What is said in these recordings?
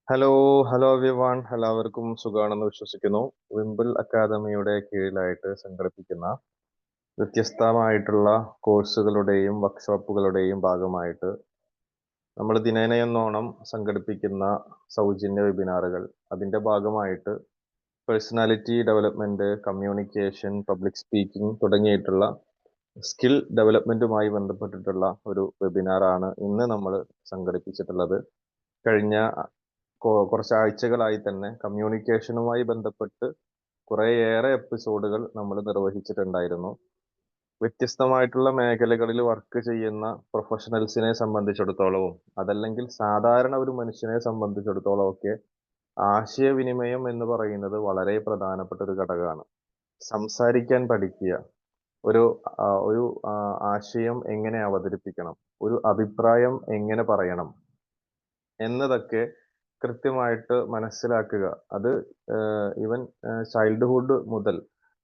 Hello, hello everyone. എല്ലാവർക്കും സുഖാണെന്ന് വിശ്വസിക്കുന്നു. വിംബിൾ അക്കാദമിയുടെ കീഴിലായിട്ട് സംഘടിപ്പിക്കുന്ന വ്യത്യസ്തമായിട്ടുള്ള കോഴ്സുകളുടെയും വർക്ക്ഷോപ്പുകളുടെയും ഭാഗമായിട്ട് നമ്മൾ ദിനേനയെന്നോണം സംഘടിപ്പിക്കുന്ന സൗജന്യ വെബിനാറുകൾ, അതിൻ്റെ ഭാഗമായിട്ട് personality development, communication, public speaking തുടങ്ങിയിട്ടുള്ള സ്കിൽ ഡെവലപ്മെന്റുമായി ബന്ധപ്പെട്ടിട്ടുള്ള ഒരു വെബിനാറാണ് ഇന്ന് നമ്മൾ സംഘടിപ്പിച്ചിട്ടുള്ളത്. കഴിഞ്ഞ കുറച്ച് ആഴ്ചകളായി തന്നെ കമ്മ്യൂണിക്കേഷനുമായി ബന്ധപ്പെട്ട് കുറേയേറെ എപ്പിസോഡുകൾ നമ്മൾ നിർവഹിച്ചിട്ടുണ്ടായിരുന്നു. വ്യത്യസ്തമായിട്ടുള്ള മേഖലകളിൽ വർക്ക് ചെയ്യുന്ന പ്രൊഫഷണൽസിനെ സംബന്ധിച്ചിടത്തോളവും അതല്ലെങ്കിൽ സാധാരണ ഒരു മനുഷ്യനെ സംബന്ധിച്ചിടത്തോളം ഒക്കെ ആശയവിനിമയം എന്ന് പറയുന്നത് വളരെ പ്രധാനപ്പെട്ട ഒരു ഘടകമാണ്. സംസാരിക്കാൻ പഠിക്കുക, ഒരു ആശയം എങ്ങനെ അവതരിപ്പിക്കണം, ഒരു അഭിപ്രായം എങ്ങനെ പറയണം എന്നതൊക്കെ കൃത്യമായിട്ട് മനസ്സിലാക്കുക. അത് ഈവൻ ചൈൽഡ്ഹുഡ് മുതൽ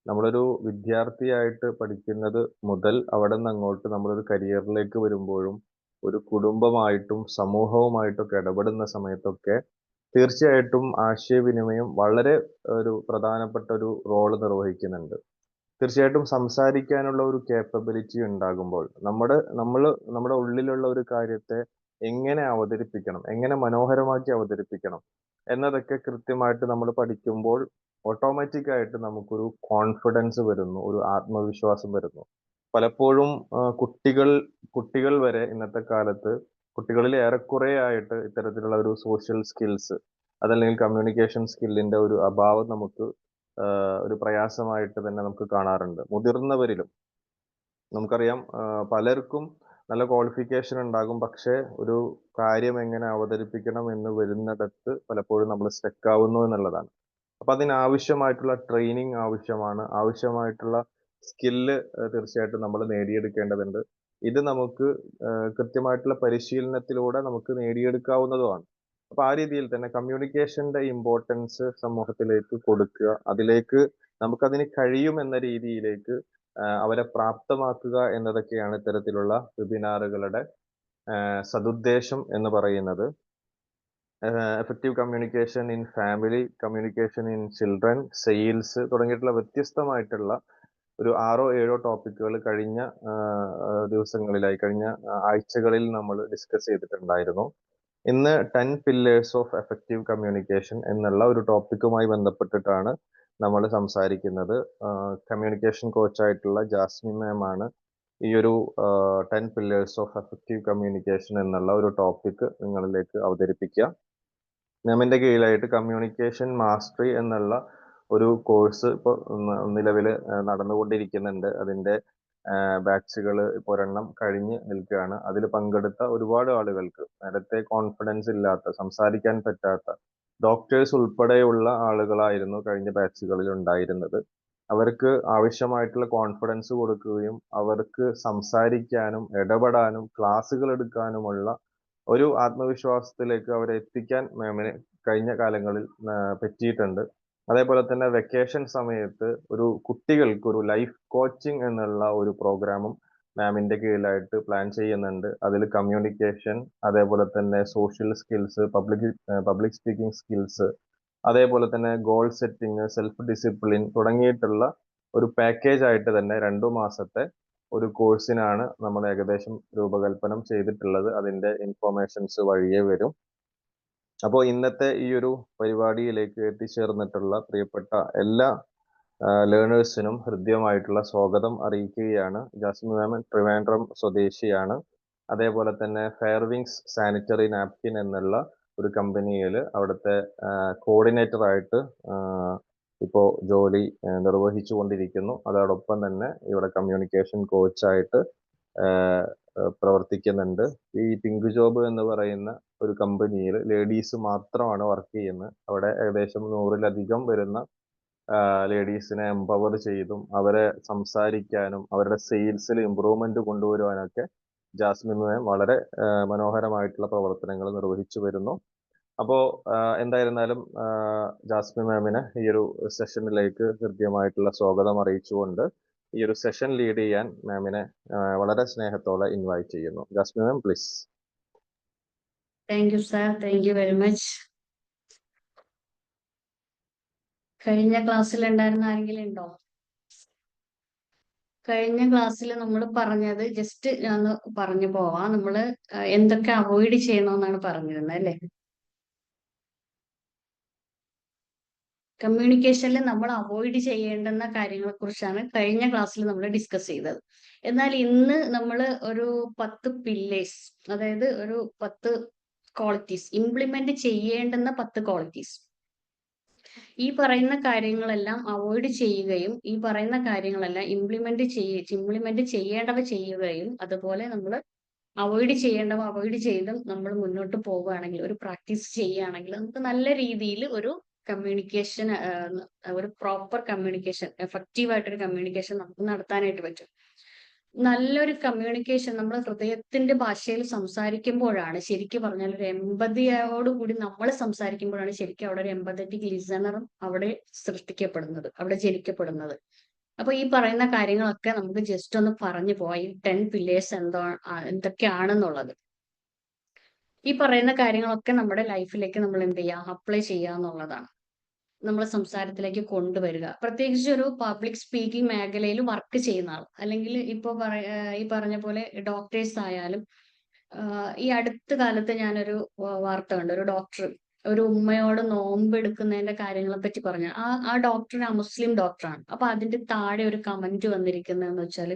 നമ്മളൊരു വിദ്യാർത്ഥിയായിട്ട് പഠിക്കുന്നത് മുതൽ അവിടുന്ന് അങ്ങോട്ട് നമ്മളൊരു കരിയറിലേക്ക് വരുമ്പോഴും ഒരു കുടുംബമായിട്ടും സമൂഹവുമായിട്ടൊക്കെ ഇടപെടുന്ന സമയത്തൊക്കെ തീർച്ചയായിട്ടും ആശയവിനിമയം വളരെ ഒരു പ്രധാനപ്പെട്ട ഒരു റോള് നിർവഹിക്കുന്നുണ്ട്. തീർച്ചയായിട്ടും സംസാരിക്കാനുള്ള ഒരു കേപ്പബിലിറ്റി ഉണ്ടാകുമ്പോൾ നമ്മുടെ ഉള്ളിലുള്ള ഒരു കാര്യത്തെ എങ്ങനെ അവതരിപ്പിക്കണം, എങ്ങനെ മനോഹരമാക്കി അവതരിപ്പിക്കണം എന്നതൊക്കെ കൃത്യമായിട്ട് നമ്മൾ പഠിക്കുമ്പോൾ ഓട്ടോമാറ്റിക് ആയിട്ട് നമുക്കൊരു കോൺഫിഡൻസ് വരുന്നു, ഒരു ആത്മവിശ്വാസം വരുന്നു. പലപ്പോഴും കുട്ടികൾ വരെ ഇന്നത്തെ കാലത്ത് കുട്ടികളിൽ ഏറെക്കുറെ ആയിട്ട് ഇത്തരത്തിലുള്ള ഒരു സോഷ്യൽ സ്കിൽസ് അതല്ലെങ്കിൽ കമ്മ്യൂണിക്കേഷൻ സ്കില്ലിന്റെ ഒരു അഭാവം നമുക്ക് ഒരു പ്രയാസമായിട്ട് തന്നെ നമുക്ക് കാണാറുണ്ട്. മുതിർന്നവരിലും നമുക്കറിയാം, പലർക്കും നല്ല ക്വാളിഫിക്കേഷൻ ഉണ്ടാകും. പക്ഷേ ഒരു കാര്യം എങ്ങനെ അവതരിപ്പിക്കണം എന്ന് വരുന്നിടത്ത് പലപ്പോഴും നമ്മൾ സ്റ്റക്ക് ആവുന്നു എന്നുള്ളതാണ്. അപ്പൊ അതിനാവശ്യമായിട്ടുള്ള ട്രെയിനിങ് ആവശ്യമാണ്. ആവശ്യമായിട്ടുള്ള സ്കില്ല് തീർച്ചയായിട്ടും നമ്മൾ നേടിയെടുക്കേണ്ടതുണ്ട്. ഇത് നമുക്ക് കൃത്യമായിട്ടുള്ള പരിശീലനത്തിലൂടെ നമുക്ക് നേടിയെടുക്കാവുന്നതുമാണ്. അപ്പൊ ആ രീതിയിൽ തന്നെ കമ്മ്യൂണിക്കേഷന്റെ ഇമ്പോർട്ടൻസ് സമൂഹത്തിലേക്ക് കൊടുക്കുക. അതിലേക്ക് നമുക്കതിന് കഴിയുമെന്ന രീതിയിലേക്ക് അവരെ പ്രാപ്തമാക്കുക എന്നതൊക്കെയാണ് ഇത്തരത്തിലുള്ള വെബിനാറുകളുടെ സതുദ്ദേശം എന്ന് പറയുന്നത്. Effective communication in family, communication in children, sales തുടങ്ങിയിട്ടുള്ള വ്യത്യസ്തമായിട്ടുള്ള ഒരു 6-7 ടോപ്പിക്കുകൾ കഴിഞ്ഞ ആഴ്ചകളിൽ നമ്മൾ ഡിസ്കസ് ചെയ്തിട്ടുണ്ടായിരുന്നു. ഇന്ന് 10 പില്ലേഴ്സ് ഓഫ് എഫക്റ്റീവ് കമ്മ്യൂണിക്കേഷൻ എന്നുള്ള ഒരു ടോപ്പിക്കുമായി ബന്ധപ്പെട്ടിട്ടാണ് നമ്മൾ സംസാരിക്കുന്നത്. കമ്മ്യൂണിക്കേഷൻ കോച്ചായിട്ടുള്ള ജാസ്മിൻ മാം ആണ് ഈ ഒരു 10 പില്ലേഴ്സ് ഓഫ് എഫക്റ്റീവ് കമ്മ്യൂണിക്കേഷൻ എന്നുള്ള ഒരു ടോപ്പിക് നിങ്ങളിലേക്ക് അവതരിപ്പിക്കുക. മാമിന്റെ കീഴിലായിട്ട് കമ്മ്യൂണിക്കേഷൻ മാസ്റ്ററി എന്നുള്ള ഒരു കോഴ്സ് ഇപ്പോൾ നിലവിൽ നടന്നുകൊണ്ടിരിക്കുന്നുണ്ട്. അതിന്റെ ബാച്ചുകൾ ഇപ്പോൾ ഒരെണ്ണം കഴിഞ്ഞ് നിൽക്കുകയാണ്. അതിൽ പങ്കെടുത്ത ഒരുപാട് ആളുകൾക്ക് നേരത്തെ കോൺഫിഡൻസ് ഇല്ലാത്ത, സംസാരിക്കാൻ പറ്റാത്ത ഡോക്ടേഴ്സ് ഉൾപ്പെടെയുള്ള ആളുകളായിരുന്നു കഴിഞ്ഞ ബാച്ചുകളിൽ ഉണ്ടായിരുന്നത്. അവർക്ക് ആവശ്യമായിട്ടുള്ള കോൺഫിഡൻസ് കൊടുക്കുകയും അവർക്ക് സംസാരിക്കാനും ഇടപെടാനും ക്ലാസ്സുകൾ എടുക്കാനുമുള്ള ഒരു ആത്മവിശ്വാസത്തിലേക്ക് അവരെ എത്തിക്കാൻ മാമിന് കഴിഞ്ഞ കാലങ്ങളിൽ പറ്റിയിട്ടുണ്ട്. അതേപോലെ തന്നെ വെക്കേഷൻ സമയത്ത് കുട്ടികൾക്ക് ഒരു ലൈഫ് കോച്ചിങ് എന്നുള്ള ഒരു പ്രോഗ്രാമും മാമിന്റെ കീഴിലായിട്ട് പ്ലാൻ ചെയ്യുന്നുണ്ട്. അതിൽ കമ്മ്യൂണിക്കേഷൻ, അതേപോലെ തന്നെ social skills, public speaking skills, അതേപോലെ തന്നെ ഗോൾ സെറ്റിംഗ്, സെൽഫ് ഡിസിപ്ലിൻ തുടങ്ങിയിട്ടുള്ള ഒരു പാക്കേജ് ആയിട്ട് തന്നെ 2 മാസത്തെ ഒരു കോഴ്സിനാണ് നമ്മൾ ഏകദേശം രൂപകൽപ്പന ചെയ്തിട്ടുള്ളത്. അതിന്റെ ഇൻഫോർമേഷൻസ് വഴിയേ വരും. അപ്പോൾ ഇന്നത്തെ ഈ ഒരു പരിപാടിയിലേക്ക് എത്തിച്ചേർന്നിട്ടുള്ള പ്രിയപ്പെട്ട എല്ലാ ലേണേഴ്സിനും ഹൃദ്യമായിട്ടുള്ള സ്വാഗതം അറിയിക്കുകയാണ്. ജാസ്മിൻ മാം ട്രിവാൻഡ്രം സ്വദേശിയാണ്. അതേപോലെ തന്നെ ഫെയർവിങ്സ് സാനിറ്ററി നാപ്കിൻ എന്നുള്ള ഒരു കമ്പനിയിൽ അവിടുത്തെ കോർഡിനേറ്റർ ആയിട്ട് ഇപ്പോൾ ജോലി നിർവഹിച്ചു കൊണ്ടിരിക്കുന്നു. അതോടൊപ്പം തന്നെ ഇവിടെ കമ്മ്യൂണിക്കേഷൻ കോച്ചായിട്ട് പ്രവർത്തിക്കുന്നുണ്ട്. ഈ പിങ്ക് ജോബ് എന്ന് പറയുന്ന ഒരു കമ്പനിയിൽ ലേഡീസ് മാത്രമാണ് വർക്ക് ചെയ്യുന്നത്. അവിടെ ഏകദേശം 100-ലധികം വരുന്ന ലേഡീസിനെ എംപവർ ചെയ്തും അവരെ സംസാരിക്കാനും അവരുടെ സെയിൽസിൽ ഇമ്പ്രൂവ്മെന്റ് കൊണ്ടുവരുവാനൊക്കെ ജാസ്മിൻ മാം വളരെ മനോഹരമായിട്ടുള്ള പ്രവർത്തനങ്ങൾ നിർവഹിച്ചു വരുന്നു. അപ്പോൾ എന്തായിരുന്നാലും ജാസ്മിൻ മാമിന് ഈ ഒരു സെഷനിലേക്ക് ഹൃദ്യമായിട്ടുള്ള സ്വാഗതം അറിയിച്ചുകൊണ്ട് ഈ ഒരു സെഷൻ ലീഡ് ചെയ്യാൻ മാമിനെ വളരെ സ്നേഹത്തോടെ ഇൻവൈറ്റ് ചെയ്യുന്നു. Jasmine ma'am, please. Thank you, sir. Thank you very much. കഴിഞ്ഞ ക്ലാസ്സിൽ ഉണ്ടായിരുന്ന ആരെങ്കിലും ഉണ്ടോ? കഴിഞ്ഞ ക്ലാസ്സിൽ നമ്മൾ പറഞ്ഞത് ജസ്റ്റ് ഞാൻ പറഞ്ഞു പോവാം. നമ്മള് എന്തൊക്കെ അവോയ്ഡ് ചെയ്യണമെന്നാണ് പറഞ്ഞിരുന്നത് അല്ലേ? കമ്മ്യൂണിക്കേഷനിൽ നമ്മൾ അവോയ്ഡ് ചെയ്യേണ്ടുന്ന കാര്യങ്ങളെ കുറിച്ചാണ് കഴിഞ്ഞ ക്ലാസ്സിൽ നമ്മൾ ഡിസ്കസ് ചെയ്തത്. എന്നാൽ ഇന്ന് നമ്മൾ ഒരു 10 പില്ലേഴ്സ്, അതായത് ഒരു 10 ക്വാളിറ്റീസ്, ഇംപ്ലിമെന്റ് ചെയ്യേണ്ടുന്ന 10 ക്വാളിറ്റീസ്, ഈ പറയുന്ന കാര്യങ്ങളെല്ലാം അവോയ്ഡ് ചെയ്യുകയും ഈ പറയുന്ന കാര്യങ്ങളെല്ലാം ഇംപ്ലിമെന്റ് ചെയ്യേണ്ടവ ചെയ്യുകയും അതുപോലെ നമ്മൾ അവോയ്ഡ് ചെയ്യേണ്ടവ അവോയ്ഡ് ചെയ്തും നമ്മൾ മുന്നോട്ട് പോവുകയാണെങ്കിൽ, ഒരു പ്രാക്ടീസ് ചെയ്യുകയാണെങ്കിൽ നമുക്ക് നല്ല രീതിയിൽ ഒരു കമ്മ്യൂണിക്കേഷൻ, ഒരു പ്രോപ്പർ കമ്മ്യൂണിക്കേഷൻ, എഫക്റ്റീവ് ആയിട്ടൊരു കമ്മ്യൂണിക്കേഷൻ നമുക്ക് നടത്താനായിട്ട് പറ്റും. നല്ലൊരു കമ്മ്യൂണിക്കേഷൻ നമ്മൾ ഹൃദയത്തിന്റെ ഭാഷയിൽ സംസാരിക്കുമ്പോഴാണ്, ശരിക്കും പറഞ്ഞാൽ ഒരു എമ്പതിയോട് കൂടി നമ്മൾ സംസാരിക്കുമ്പോഴാണ് ശരിക്കും അവിടെ ഒരു എമ്പതറ്റിക് ലിസണറും അവിടെ സൃഷ്ടിക്കപ്പെടുന്നത്, അവിടെ ജനിക്കപ്പെടുന്നത്. അപ്പൊ ഈ പറയുന്ന കാര്യങ്ങളൊക്കെ നമുക്ക് ജസ്റ്റ് ഒന്ന് പറഞ്ഞു പോവാം. ഈ 10 പില്ലേഴ്സ് എന്തൊക്കെയാണെന്നുള്ളത്. ഈ പറയുന്ന കാര്യങ്ങളൊക്കെ നമ്മുടെ ലൈഫിലേക്ക് നമ്മൾ എന്ത് ചെയ്യുക, അപ്ലൈ ചെയ്യുക എന്നുള്ളതാണ്. നമ്മളെ സംസാരത്തിലേക്ക് കൊണ്ടുവരിക. പ്രത്യേകിച്ച് ഒരു പബ്ലിക് സ്പീക്കിംഗ് മേഖലയിൽ വർക്ക് ചെയ്യുന്ന ആൾ, അല്ലെങ്കിൽ ഇപ്പൊ ഈ പറഞ്ഞ പോലെ ഡോക്ടേഴ്സ് ആയാലും, ഈ അടുത്ത കാലത്ത് ഞാനൊരു വാർത്ത കണ്ടു. ഒരു ഡോക്ടർ ഒരു ഉമ്മയോട് നോമ്പ് എടുക്കുന്നതിന്റെ കാര്യങ്ങളെ പറ്റി പറഞ്ഞു. ആ ഡോക്ടർ മുസ്ലിം ഡോക്ടറാണ്. അപ്പൊ അതിന്റെ താഴെ ഒരു കമന്റ് വന്നിരിക്കുന്നതെന്ന് വെച്ചാൽ,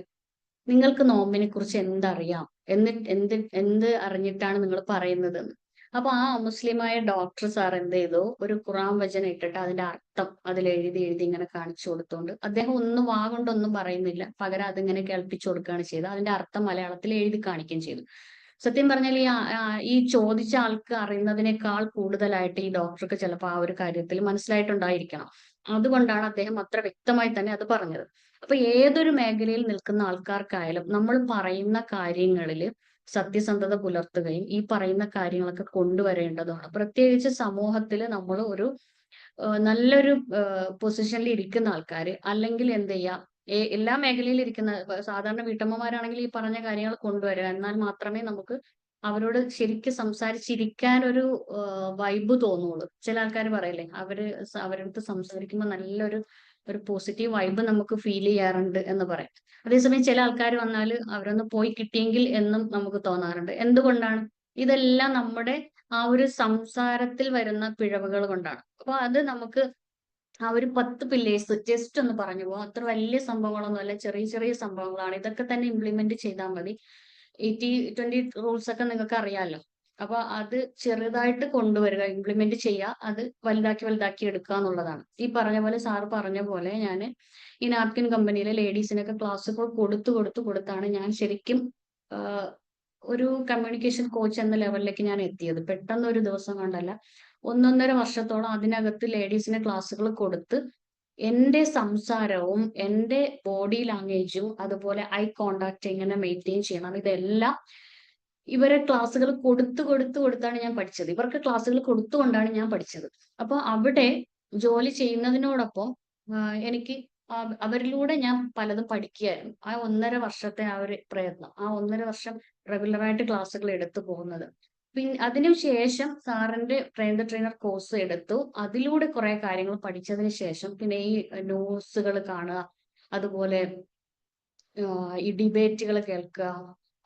നിങ്ങൾക്ക് നോമ്പിനെ കുറിച്ച് എന്തറിയാം, എന്ത് അറിഞ്ഞിട്ടാണ് നിങ്ങൾ പറയുന്നതെന്ന്. അപ്പൊ ആ മുസ്ലിമായ ഡോക്ടർ സാർ എന്ത് ചെയ്തു, ഒരു ഖുറാൻ വചനം ഇട്ടിട്ട് അതിന്റെ അർത്ഥം അതിൽ എഴുതി എഴുതി ഇങ്ങനെ കാണിച്ചു കൊടുത്തോണ്ട്, അദ്ദേഹം ഒന്നും വാ കൊണ്ടൊന്നും പറയുന്നില്ല, പകരം അതിങ്ങനെ കേൾപ്പിച്ചു കൊടുക്കുകയാണ് ചെയ്തത്. അതിന്റെ അർത്ഥം മലയാളത്തിൽ എഴുതി കാണിക്കുകയും ചെയ്തു. സത്യം പറഞ്ഞാൽ ഈ ചോദിച്ച ആൾക്ക് അറിയുന്നതിനേക്കാൾ കൂടുതലായിട്ട് ഈ ഡോക്ടർക്ക് ചിലപ്പോൾ ആ ഒരു കാര്യത്തിൽ മനസ്സിലായിട്ടുണ്ടായിരിക്കണം. അതുകൊണ്ടാണ് അദ്ദേഹം അത്ര വ്യക്തമായി തന്നെ അത് പറഞ്ഞത്. അപ്പൊ ഏതൊരു മേഖലയിൽ നിൽക്കുന്ന ആൾക്കാർക്കായാലും നമ്മൾ പറയുന്ന കാര്യങ്ങളിൽ സത്യസന്ധത പുലർത്തുകയും ഈ പറയുന്ന കാര്യങ്ങളൊക്കെ കൊണ്ടുവരേണ്ടതാണ്. പ്രത്യേകിച്ച് സമൂഹത്തിൽ നമ്മൾ ഒരു നല്ലൊരു പൊസിഷനിൽ ഇരിക്കുന്ന ആൾക്കാർ, അല്ലെങ്കിൽ എന്ത് ചെയ്യാം, എല്ലാ മേഖലയിലും ഇരിക്കുന്ന സാധാരണ വീട്ടമ്മമാരാണെങ്കിൽ ഈ പറഞ്ഞ കാര്യങ്ങൾ കൊണ്ടുവരിക, എന്നാൽ മാത്രമേ നമുക്ക് അവരോട് ശരിക്കും സംസാരിച്ചിരിക്കാൻ ഒരു വൈബ് തോന്നുള്ളൂ. ചില ആൾക്കാർ പറയില്ലേ, അവരടുത്ത് സംസാരിക്കുമ്പോൾ ഒരു പോസിറ്റീവ് വൈബ് നമുക്ക് ഫീൽ ചെയ്യാറുണ്ട് എന്ന് പറയാം. അതേസമയം ചില ആൾക്കാർ വന്നാൽ അവരൊന്ന് പോയി കിട്ടിയെങ്കിൽ എന്നും നമുക്ക് തോന്നാറുണ്ട്. എന്തുകൊണ്ടാണ്? ഇതെല്ലാം നമ്മുടെ ആ ഒരു സംസാരത്തിൽ വരുന്ന പിഴവുകൾ കൊണ്ടാണ്. അപ്പൊ അത് നമുക്ക് ആ ഒരു 10 പില്ലേഴ്സ് ജസ്റ്റ് ഒന്ന് പറഞ്ഞു പോകാം. അത്ര വലിയ സംഭവങ്ങളൊന്നും അല്ല, ചെറിയ ചെറിയ സംഭവങ്ങളാണ്. ഇതൊക്കെ തന്നെ ഇംപ്ലിമെന്റ് ചെയ്താൽ മതി. 80-20 റൂൾസ് ഒക്കെ നിങ്ങൾക്ക് അറിയാമല്ലോ. അപ്പൊ അത് ചെറുതായിട്ട് കൊണ്ടുവരിക, ഇംപ്ലിമെന്റ് ചെയ്യുക, അത് വലുതാക്കി വലുതാക്കി എടുക്കുക എന്നുള്ളതാണ്. ഈ പറഞ്ഞ പോലെ, സാറ് പറഞ്ഞ പോലെ, ഞാൻ ഈ നാപ്കിൻ കമ്പനിയിലെ ലേഡീസിനൊക്കെ ക്ലാസ്സുകൾ കൊടുത്താണ് ഞാൻ ശരിക്കും ഒരു കമ്മ്യൂണിക്കേഷൻ കോച്ച് എന്ന ലെവലിലേക്ക് ഞാൻ എത്തിയത്. പെട്ടെന്ന് ഒരു ദിവസം കൊണ്ടല്ല, 1.5 വർഷത്തോളം അതിനകത്ത് ലേഡീസിന് ക്ലാസ്സുകൾ കൊടുത്ത് എന്റെ സംസാരവും എന്റെ ബോഡി ലാംഗ്വേജും അതുപോലെ ഐ കോണ്ടാക്ട് എങ്ങനെ മെയിൻറ്റെയിൻ ചെയ്യണം, ഇതെല്ലാം ഇവരെ ക്ലാസ്സുകൾ കൊടുത്താണ് ഞാൻ പഠിച്ചത്. ഇവർക്ക് ക്ലാസ്സുകൾ കൊടുത്തുകൊണ്ടാണ് ഞാൻ പഠിച്ചത്. അപ്പൊ അവിടെ ജോലി ചെയ്യുന്നതിനോടൊപ്പം എനിക്ക് അവരിലൂടെ ഞാൻ പലതും പഠിക്കുകയായിരുന്നു. ആ 1.5 വർഷത്തെ ആ ഒരു പ്രയത്നം, ആ 1.5 വർഷം റെഗുലറായിട്ട് ക്ലാസ്സുകൾ എടുത്തു പോകുന്നത്. അതിനുശേഷം സാറിന്റെ ട്രെയിൻ ദ ട്രെയിനർ കോഴ്സ് എടുത്തു. അതിലൂടെ കുറെ കാര്യങ്ങൾ പഠിച്ചതിന് ശേഷം പിന്നെ ഈ ന്യൂസുകൾ കാണുക, അതുപോലെ ഈ ഡിബേറ്റുകൾ കേൾക്കുക.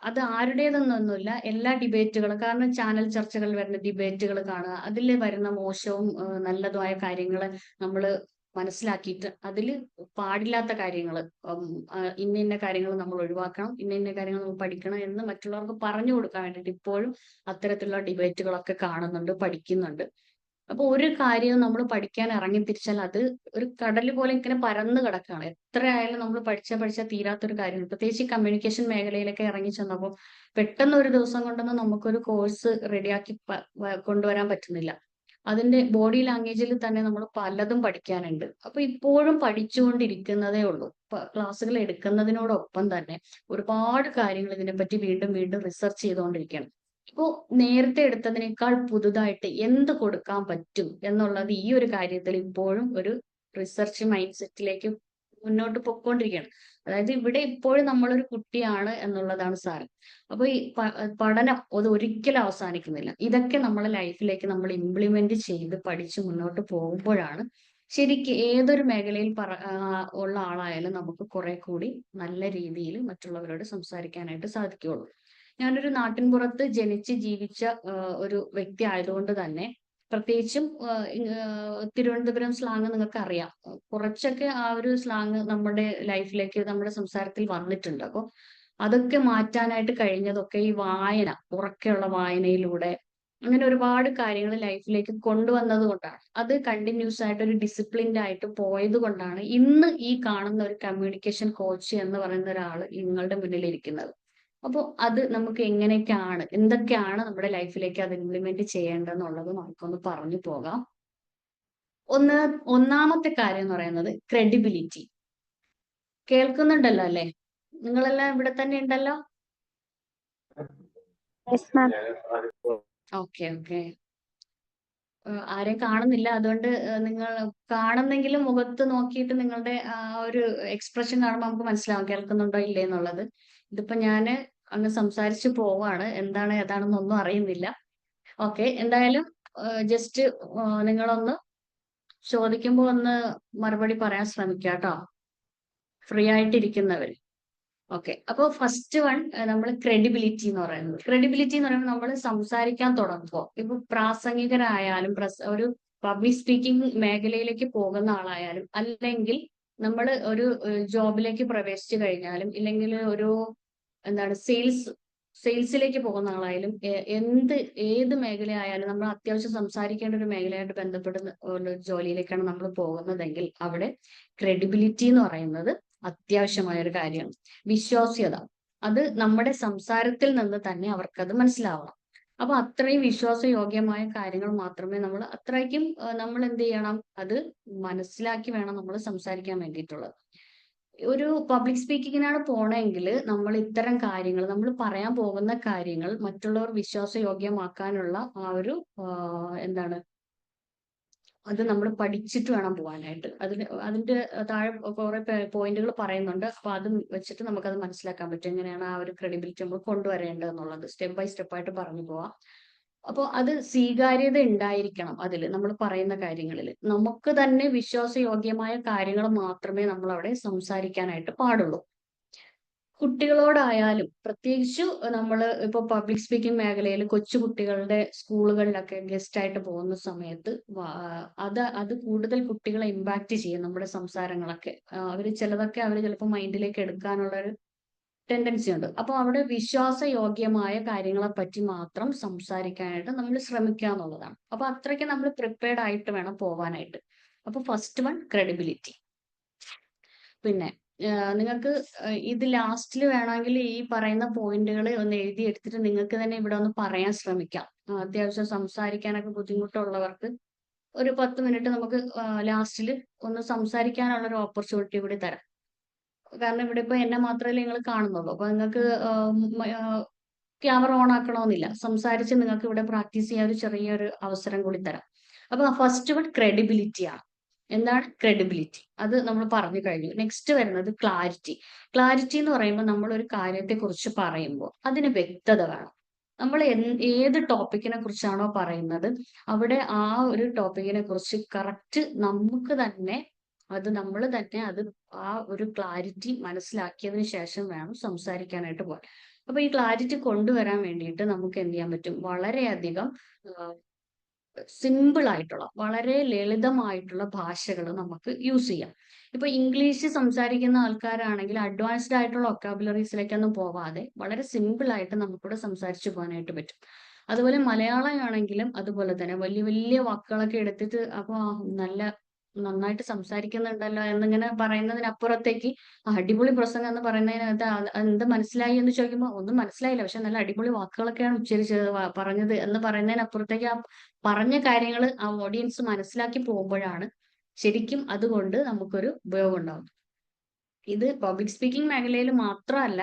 അത് ആരുടേതെന്നൊന്നുമില്ല, എല്ലാ ഡിബേറ്റുകളും. കാരണം ചാനൽ ചർച്ചകളിൽ വരുന്ന ഡിബേറ്റുകൾ കാണുക, അതിൽ വരുന്ന മോശവും നല്ലതുമായ കാര്യങ്ങൾ നമ്മൾ മനസ്സിലാക്കിയിട്ട് അതിൽ പാടില്ലാത്ത കാര്യങ്ങൾ, ഇന്ന ഇന്ന കാര്യങ്ങൾ നമ്മൾ ഒഴിവാക്കണം, ഇന്ന ഇന്ന കാര്യങ്ങൾ നമ്മൾ പഠിക്കണം എന്ന് മറ്റുള്ളവർക്ക് പറഞ്ഞു കൊടുക്കാൻ വേണ്ടിയിട്ട് ഇപ്പോഴും അത്തരത്തിലുള്ള ഡിബേറ്റുകളൊക്കെ കാണുന്നുണ്ട്, പഠിക്കുന്നുണ്ട്. അപ്പൊ ഒരു കാര്യവും നമ്മൾ പഠിക്കാൻ ഇറങ്ങിത്തിരിച്ചാൽ അത് ഒരു കടൽ പോലെ ഇങ്ങനെ പരന്ന് കിടക്കുകയാണ്. എത്ര ആയാലും നമ്മൾ പഠിച്ചാൽ തീരാത്തൊരു കാര്യമാണ്. പ്രത്യേകിച്ച് ഈ കമ്മ്യൂണിക്കേഷൻ മേഖലയിലൊക്കെ ഇറങ്ങി ചെന്നപ്പോൾ പെട്ടെന്ന് ഒരു ദിവസം കൊണ്ടൊന്നും നമുക്കൊരു കോഴ്സ് റെഡിയാക്കി കൊണ്ടുവരാൻ പറ്റുന്നില്ല. അതിന്റെ ബോഡി ലാംഗ്വേജിൽ തന്നെ നമ്മൾ പലതും പഠിക്കാനുണ്ട്. അപ്പൊ ഇപ്പോഴും പഠിച്ചുകൊണ്ടിരിക്കുന്നതേ ഉള്ളൂ. ക്ലാസ്സുകൾ എടുക്കുന്നതിനോടൊപ്പം തന്നെ ഒരുപാട് കാര്യങ്ങൾ ഇതിനെപ്പറ്റി വീണ്ടും വീണ്ടും റിസർച്ച് ചെയ്തുകൊണ്ടിരിക്കുകയാണ്. ഇപ്പോ നേരത്തെ എടുത്തതിനേക്കാൾ പുതുതായിട്ട് എന്ത് കൊടുക്കാൻ പറ്റും എന്നുള്ളത് ഈ ഒരു കാര്യത്തിൽ ഇപ്പോഴും ഒരു റിസർച്ച് മൈൻഡ് സെറ്റിലേക്ക് മുന്നോട്ട് പൊയ്ക്കൊണ്ടിരിക്കുകയാണ്. അതായത് ഇവിടെ ഇപ്പോഴും നമ്മളൊരു കുട്ടിയാണ് എന്നുള്ളതാണ് സാരം. അപ്പൊ ഈ പഠനം അത് ഒരിക്കലും അവസാനിക്കുന്നില്ല. ഇതൊക്കെ നമ്മളെ ലൈഫിലേക്ക് നമ്മൾ ഇംപ്ലിമെന്റ് ചെയ്ത് പഠിച്ച് മുന്നോട്ട് പോകുമ്പോഴാണ് ശരിക്ക് ഏതൊരു മേഖലയിൽ ഉള്ള ആളായാലും നമുക്ക് കുറെ കൂടി നല്ല രീതിയിൽ മറ്റുള്ളവരോട് സംസാരിക്കാനായിട്ട് സാധിക്കുകയുള്ളൂ. ഞാനൊരു നാട്ടിൻപുറത്ത് ജനിച്ച് ജീവിച്ച ഒരു വ്യക്തി ആയതുകൊണ്ട് തന്നെ പ്രത്യേകിച്ചും തിരുവനന്തപുരം സ്ലാങ് നിങ്ങൾക്ക് അറിയാം. കുറച്ചൊക്കെ ആ ഒരു സ്ലാങ് നമ്മുടെ ലൈഫിലേക്ക്, നമ്മുടെ സംസാരത്തിൽ വന്നിട്ടുണ്ട്. അപ്പോൾ അതൊക്കെ മാറ്റാനായിട്ട് കഴിഞ്ഞതൊക്കെ ഈ വായന, ഉറക്കെയുള്ള വായനയിലൂടെ അങ്ങനെ ഒരുപാട് കാര്യങ്ങൾ ലൈഫിലേക്ക് കൊണ്ടുവന്നത് കൊണ്ടാണ്. അത് കണ്ടിന്യൂസ് ആയിട്ട് ഒരു ഡിസിപ്ലിൻഡ് ആയിട്ട് പോയത് കൊണ്ടാണ് ഇന്ന് ഈ കാണുന്ന ഒരു കമ്മ്യൂണിക്കേഷൻ കോച്ച് എന്ന് പറയുന്ന ഒരാൾ നിങ്ങളുടെ മുന്നിൽ ഇരിക്കുന്നത്. അപ്പോൾ അത് നമുക്ക് എങ്ങനെയൊക്കെയാണ്, എന്തൊക്കെയാണ് നമ്മുടെ ലൈഫിലേക്ക് അത് ഇംപ്ലിമെന്റ് ചെയ്യേണ്ടതെന്നുള്ളത് നമുക്കൊന്ന് പറഞ്ഞു പോകാം. ഒന്നാമത്തെ കാര്യം എന്ന് പറയുന്നത് ക്രെഡിബിലിറ്റി. കേൾക്കുന്നുണ്ടല്ലോ അല്ലേ? നിങ്ങളെല്ലാം ഇവിടെ തന്നെ ഉണ്ടല്ലോ? Okay okay. ആരെയും കാണുന്നില്ല. അതുകൊണ്ട് നിങ്ങൾ കാണുന്നെങ്കിലും മുഖത്ത് നോക്കിയിട്ട് നിങ്ങളുടെ ആ ഒരു എക്സ്പ്രഷൻ കാണുമ്പോൾ നമുക്ക് മനസ്സിലാവും കേൾക്കുന്നുണ്ടോ ഇല്ലേ എന്നുള്ളത്. ഇതിപ്പോ ഞാന് അങ്ങ് സംസാരിച്ചു പോവാണ്. എന്താണ് ഏതാണെന്നൊന്നും അറിയുന്നില്ല. ഓക്കെ. എന്തായാലും ജസ്റ്റ് നിങ്ങളൊന്ന് ചോദിക്കുമ്പോൾ ഒന്ന് മറുപടി പറയാൻ ശ്രമിക്കുക കേട്ടോ. ഫ്രീ ആയിട്ടിരിക്കുന്നവര്. ഓക്കെ. അപ്പൊ ഫസ്റ്റ് വൺ നമ്മൾ ക്രെഡിബിലിറ്റി എന്ന് പറയുന്നത്. ക്രെഡിബിലിറ്റി എന്ന് പറയുമ്പോൾ നമ്മൾ സംസാരിക്കാൻ തുടങ്ങുമ്പോൾ ഇപ്പൊ പ്രാസംഗികരായാലും ഒരു പബ്ലിക് സ്പീക്കിംഗ് മേഖലയിലേക്ക് പോകുന്ന ആളായാലും അല്ലെങ്കിൽ നമ്മൾ ഒരു ജോബിലേക്ക് പ്രവേശിച്ചു കഴിഞ്ഞാലും ഇല്ലെങ്കിൽ ഒരു എന്താണ് സെയിൽസിലേക്ക് പോകുന്ന ആളായാലും ഏത് മേഖലയായാലും നമ്മൾ അത്യാവശ്യം സംസാരിക്കേണ്ട ഒരു മേഖലയായിട്ട് ബന്ധപ്പെടുന്ന ഒരു ജോലിയിലേക്കാണ് നമ്മൾ പോകുന്നതെങ്കിൽ അവിടെ ക്രെഡിബിലിറ്റി എന്ന് പറയുന്നത് അത്യാവശ്യമായ ഒരു കാര്യമാണ്. വിശ്വാസ്യത, അത് നമ്മുടെ സംസാരത്തിൽ നിന്ന് തന്നെ അവർക്കത് മനസ്സിലാവണം. അപ്പൊ അത്രയും വിശ്വാസയോഗ്യമായ കാര്യങ്ങൾ മാത്രമേ നമ്മൾ അത്രയ്ക്കും നമ്മൾ എന്ത് ചെയ്യണം, അത് മനസ്സിലാക്കി വേണം നമ്മൾ സംസാരിക്കാൻ വേണ്ടിയിട്ടുള്ളത്. ഒരു പബ്ലിക് സ്പീക്കിങ്ങിനാണ് പോണെങ്കിൽ നമ്മൾ ഇത്തരം കാര്യങ്ങൾ, നമ്മൾ പറയാൻ പോകുന്ന കാര്യങ്ങൾ മറ്റുള്ളവർ വിശ്വാസയോഗ്യമാക്കാനുള്ള ആ ഒരു എന്താണ്, അത് നമ്മൾ പഠിച്ചിട്ട് വേണം പോകാനായിട്ട്. അതിന്റെ താഴെ കുറെ പോയിന്റുകൾ പറയുന്നുണ്ട്. അപ്പൊ അത് വെച്ചിട്ട് നമുക്കത് മനസ്സിലാക്കാൻ പറ്റും എങ്ങനെയാണ് ആ ഒരു ക്രെഡിബിലിറ്റി നമ്മൾ കൊണ്ടുവരേണ്ടത് എന്നുള്ളത്. സ്റ്റെപ്പ് ബൈ സ്റ്റെപ്പ് ആയിട്ട് പറഞ്ഞു പോവാം. അപ്പോൾ അത് സ്വീകാര്യത ഉണ്ടായിരിക്കണം അതിൽ നമ്മൾ പറയുന്ന കാര്യങ്ങളിൽ. നമുക്ക് തന്നെ വിശ്വാസയോഗ്യമായ കാര്യങ്ങൾ മാത്രമേ നമ്മൾ അവിടെ സംസാരിക്കാനായിട്ട് പാടുള്ളൂ. കുട്ടികളോടായാലും പ്രത്യേകിച്ച് നമ്മൾ ഇപ്പൊ പബ്ലിക് സ്പീക്കിംഗ് മേഖലയിൽ കൊച്ചുകുട്ടികളുടെ സ്കൂളുകളിലൊക്കെ ഗസ്റ്റ് ആയിട്ട് പോകുന്ന സമയത്ത് അത് കൂടുതൽ കുട്ടികളെ ഇമ്പാക്ട് ചെയ്യും നമ്മുടെ സംസാരങ്ങളൊക്കെ. അവര് ചിലതൊക്കെ അവര് ചിലപ്പോൾ മൈൻഡിലേക്ക് എടുക്കാനുള്ള ഒരു ടെൻഡൻസി ഉണ്ട്. അപ്പൊ അവിടെ വിശ്വാസയോഗ്യമായ കാര്യങ്ങളെ പറ്റി മാത്രം സംസാരിക്കാനായിട്ട് നമ്മൾ ശ്രമിക്കുക എന്നുള്ളതാണ്. അപ്പൊ അത്രയ്ക്ക് നമ്മൾ പ്രിപ്പയർഡ് ആയിട്ട് വേണം പോവാനായിട്ട്. അപ്പൊ ഫസ്റ്റ് വൺ ക്രെഡിബിലിറ്റി. പിന്നെ നിങ്ങൾക്ക് ഇത് ലാസ്റ്റിൽ വേണമെങ്കിൽ ഈ പറയുന്ന പോയിന്റുകൾ ഒന്ന് എഴുതി എടുത്തിട്ട് നിങ്ങൾക്ക് തന്നെ ഇവിടെ ഒന്ന് പറയാൻ ശ്രമിക്കാം. അത്യാവശ്യം സംസാരിക്കാനൊക്കെ ബുദ്ധിമുട്ടുള്ളവർക്ക് ഒരു 10 മിനിറ്റ് നമുക്ക് ലാസ്റ്റിൽ ഒന്ന് സംസാരിക്കാനുള്ള ഒരു ഓപ്പർച്യൂണിറ്റി കൂടി തരാം. കാരണം ഇവിടെ ഇപ്പൊ എന്നെ മാത്രമല്ലേ നിങ്ങൾ കാണുന്നുള്ളൂ. അപ്പൊ നിങ്ങൾക്ക് ക്യാമറ ഓൺ ആക്കണമെന്നില്ല. സംസാരിച്ച് നിങ്ങൾക്ക് ഇവിടെ പ്രാക്ടീസ് ചെയ്യാൻ ഒരു ചെറിയൊരു അവസരം കൂടി തരാം. അപ്പൊ ഫസ്റ്റ് വൺ ക്രെഡിബിലിറ്റി ആണ്. എന്താണ് ക്രെഡിബിലിറ്റി? അത് നമ്മൾ പറഞ്ഞു കഴിഞ്ഞു. നെക്സ്റ്റ് വരുന്നത് ക്ലാരിറ്റി. ക്ലാരിറ്റി എന്ന് പറയുമ്പോൾ നമ്മൾ ഒരു കാര്യത്തെ കുറിച്ച് പറയുമ്പോൾ അതിന് വ്യക്തത വേണം. നമ്മൾ ഏത് ടോപ്പിക്കിനെ കുറിച്ചാണോ പറയുന്നത് അവിടെ ആ ഒരു ടോപ്പിക്കിനെ കുറിച്ച് കറക്റ്റ് നമുക്ക് തന്നെ നമ്മൾ തന്നെ ആ ഒരു ക്ലാരിറ്റി മനസ്സിലാക്കിയതിന് ശേഷം വേണം സംസാരിക്കാനായിട്ട് പോകാൻ. അപ്പൊ ഈ ക്ലാരിറ്റി കൊണ്ടുവരാൻ വേണ്ടിയിട്ട് നമുക്ക് എന്ത് ചെയ്യാൻ പറ്റും? വളരെയധികം സിമ്പിൾ ആയിട്ടുള്ള, വളരെ ലളിതമായിട്ടുള്ള ഭാഷകൾ നമുക്ക് യൂസ് ചെയ്യാം. ഇപ്പൊ ഇംഗ്ലീഷ് സംസാരിക്കുന്ന ആൾക്കാരാണെങ്കിൽ അഡ്വാൻസ്ഡ് ആയിട്ടുള്ള വൊക്കാബുലറീസിലേക്കൊന്നും പോവാതെ വളരെ സിമ്പിൾ ആയിട്ട് നമുക്കിവിടെ സംസാരിച്ചു പോകാനായിട്ട് പറ്റും. അതുപോലെ മലയാളം ആണെങ്കിലും അതുപോലെ തന്നെ വലിയ വലിയ വാക്കുകളൊക്കെ എടുത്തിട്ട് അപ്പൊ നന്നായിട്ട് സംസാരിക്കുന്നുണ്ടല്ലോ എന്നിങ്ങനെ പറയുന്നതിനപ്പുറത്തേക്ക് അടിപൊളി പ്രസംഗം എന്ന് പറയുന്നതിനകത്ത് എന്ത് മനസ്സിലായി എന്ന് ചോദിക്കുമ്പോൾ ഒന്നും മനസ്സിലായില്ല, പക്ഷെ നല്ല അടിപൊളി വാക്കുകളൊക്കെയാണ് ഉച്ചരിച്ചത്, പറഞ്ഞത് എന്ന് പറയുന്നതിനപ്പുറത്തേക്ക് ആ പറഞ്ഞ കാര്യങ്ങൾ ആ ഓഡിയൻസ് മനസ്സിലാക്കി പോകുമ്പോഴാണ് ശരിക്കും അതുകൊണ്ട് നമുക്കൊരു ഉപയോഗം ഉണ്ടാവും. ഇത് പബ്ലിക് സ്പീക്കിംഗ് മേഖലയിൽ മാത്രമല്ല,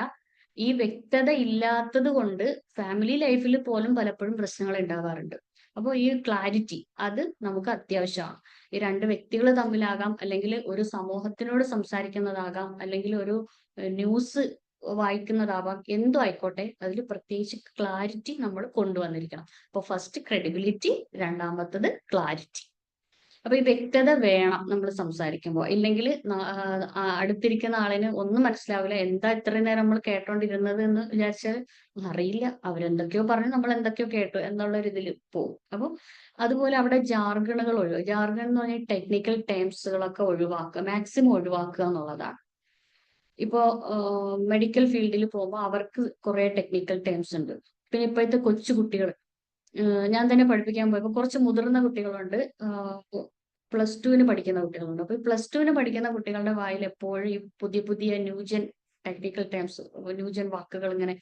ഈ വ്യക്തത ഇല്ലാത്തത് കൊണ്ട് ഫാമിലി ലൈഫിൽ പോലും പലപ്പോഴും പ്രശ്നങ്ങൾ ഉണ്ടാവാറുണ്ട്. അപ്പോൾ ഈ ക്ലാരിറ്റി അത് നമുക്ക് അത്യാവശ്യമാണ്. ഈ രണ്ട് വ്യക്തികൾ തമ്മിലാകാം, അല്ലെങ്കിൽ ഒരു സമൂഹത്തിനോട് സംസാരിക്കുന്നതാകാം, അല്ലെങ്കിൽ ഒരു ന്യൂസ് വായിക്കുന്നതാവാം, എന്തോ ആയിക്കോട്ടെ അതിൽ പ്രത്യേകിച്ച് ക്ലാരിറ്റി നമ്മൾ കൊണ്ടുവന്നിരിക്കണം. അപ്പോൾ ഫസ്റ്റ് ക്രെഡിബിലിറ്റി, രണ്ടാമത്തത് ക്ലാരിറ്റി. അപ്പൊ ഈ വ്യക്തത വേണം നമ്മൾ സംസാരിക്കുമ്പോൾ, ഇല്ലെങ്കിൽ അടുത്തിരിക്കുന്ന ആളിന് ഒന്നും മനസ്സിലാവില്ല. എന്താ ഇത്രയും നേരം നമ്മൾ കേട്ടോണ്ടിരുന്നത് എന്ന് വിചാരിച്ചാൽ അറിയില്ല, അവരെന്തൊക്കെയോ പറഞ്ഞു നമ്മൾ എന്തൊക്കെയോ കേട്ടു എന്നുള്ള ഒരു ഇതിൽ പോകും. അപ്പൊ അതുപോലെ അവിടെ ജാർഗണുകൾ ജാർഗൺ എന്ന് പറഞ്ഞാൽ ടെക്നിക്കൽ ടേംസുകളൊക്കെ ഒഴിവാക്കുക, മാക്സിമം ഒഴിവാക്കുക എന്നുള്ളതാണ്. ഇപ്പോ മെഡിക്കൽ ഫീൽഡിൽ പോകുമ്പോൾ അവർക്ക് കുറെ ടെക്നിക്കൽ ടേംസ് ഉണ്ട്. പിന്നെ ഇപ്പോഴത്തെ കൊച്ചു കുട്ടികൾ, ഞാൻ തന്നെ പഠിപ്പിക്കാൻ പോയപ്പോൾ കുറച്ച് മുതിർന്ന കുട്ടികളുണ്ട്, +2 പഠിക്കുന്ന കുട്ടികളുണ്ട്. അപ്പൊ +2 പഠിക്കുന്ന കുട്ടികളുടെ വായിൽ എപ്പോഴും ഈ പുതിയ പുതിയ ന്യൂജൻ ടെക്നിക്കൽ ടേംസ്, ന്യൂജൻ വാക്കുകൾ ഇങ്ങനെ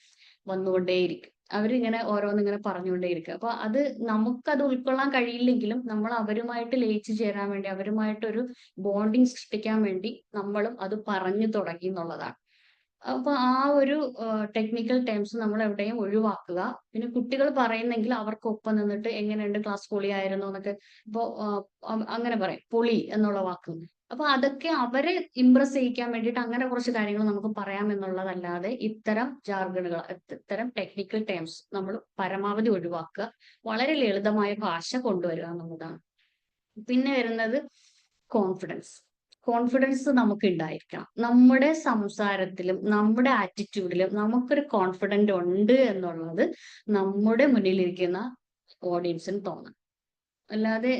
വന്നുകൊണ്ടേയിരിക്കും. അവരിങ്ങനെ ഓരോന്നിങ്ങനെ പറഞ്ഞുകൊണ്ടേയിരിക്കും. അപ്പൊ അത് നമുക്കത് ഉൾക്കൊള്ളാൻ കഴിയില്ലെങ്കിലും നമ്മൾ അവരുമായിട്ട് ലയിച്ചു ചേരാൻ വേണ്ടി, അവരുമായിട്ടൊരു ബോണ്ടിങ് സൃഷ്ടിക്കാൻ വേണ്ടി നമ്മളും അത് പറഞ്ഞു തുടങ്ങി എന്നുള്ളതാണ്. അപ്പൊ ആ ഒരു ടെക്നിക്കൽ ടേംസ് നമ്മൾ എവിടെയും ഒഴിവാക്കുക. പിന്നെ കുട്ടികൾ പറയുന്നെങ്കിൽ അവർക്കൊപ്പം നിന്നിട്ട് എങ്ങനെയുണ്ട് ക്ലാസ്, പൊളിയായിരുന്നു എന്നൊക്കെ. ഇപ്പോ അങ്ങനെ പറയും, പൊളി എന്നുള്ള വാക്ക്. അപ്പൊ അതൊക്കെ അവരെ ഇംപ്രസ് ചെയ്യിക്കാൻ വേണ്ടിയിട്ട് അങ്ങനെ കുറച്ച് കാര്യങ്ങൾ നമുക്ക് പറയാം എന്നുള്ളതല്ലാതെ ഇത്തരം ജാർഗണുകൾ, ഇത്തരം ടെക്നിക്കൽ ടേംസ് നമ്മൾ പരമാവധി ഒഴിവാക്കുക. വളരെ ലളിതമായ ഭാഷ കൊണ്ടുവരിക എന്നുള്ളതാണ്. പിന്നെ വരുന്നത് കോൺഫിഡൻസ്. കോൺഫിഡൻസ് നമുക്ക് ഉണ്ടായിരിക്കണം. നമ്മുടെ സംസാരത്തിലും നമ്മുടെ ആറ്റിറ്റ്യൂഡിലും നമുക്കൊരു കോൺഫിഡന്റ് ഉണ്ട് എന്നുള്ളത് നമ്മുടെ മുന്നിലിരിക്കുന്ന ഓഡിയൻസിന് തോന്നണം. അല്ലാതെ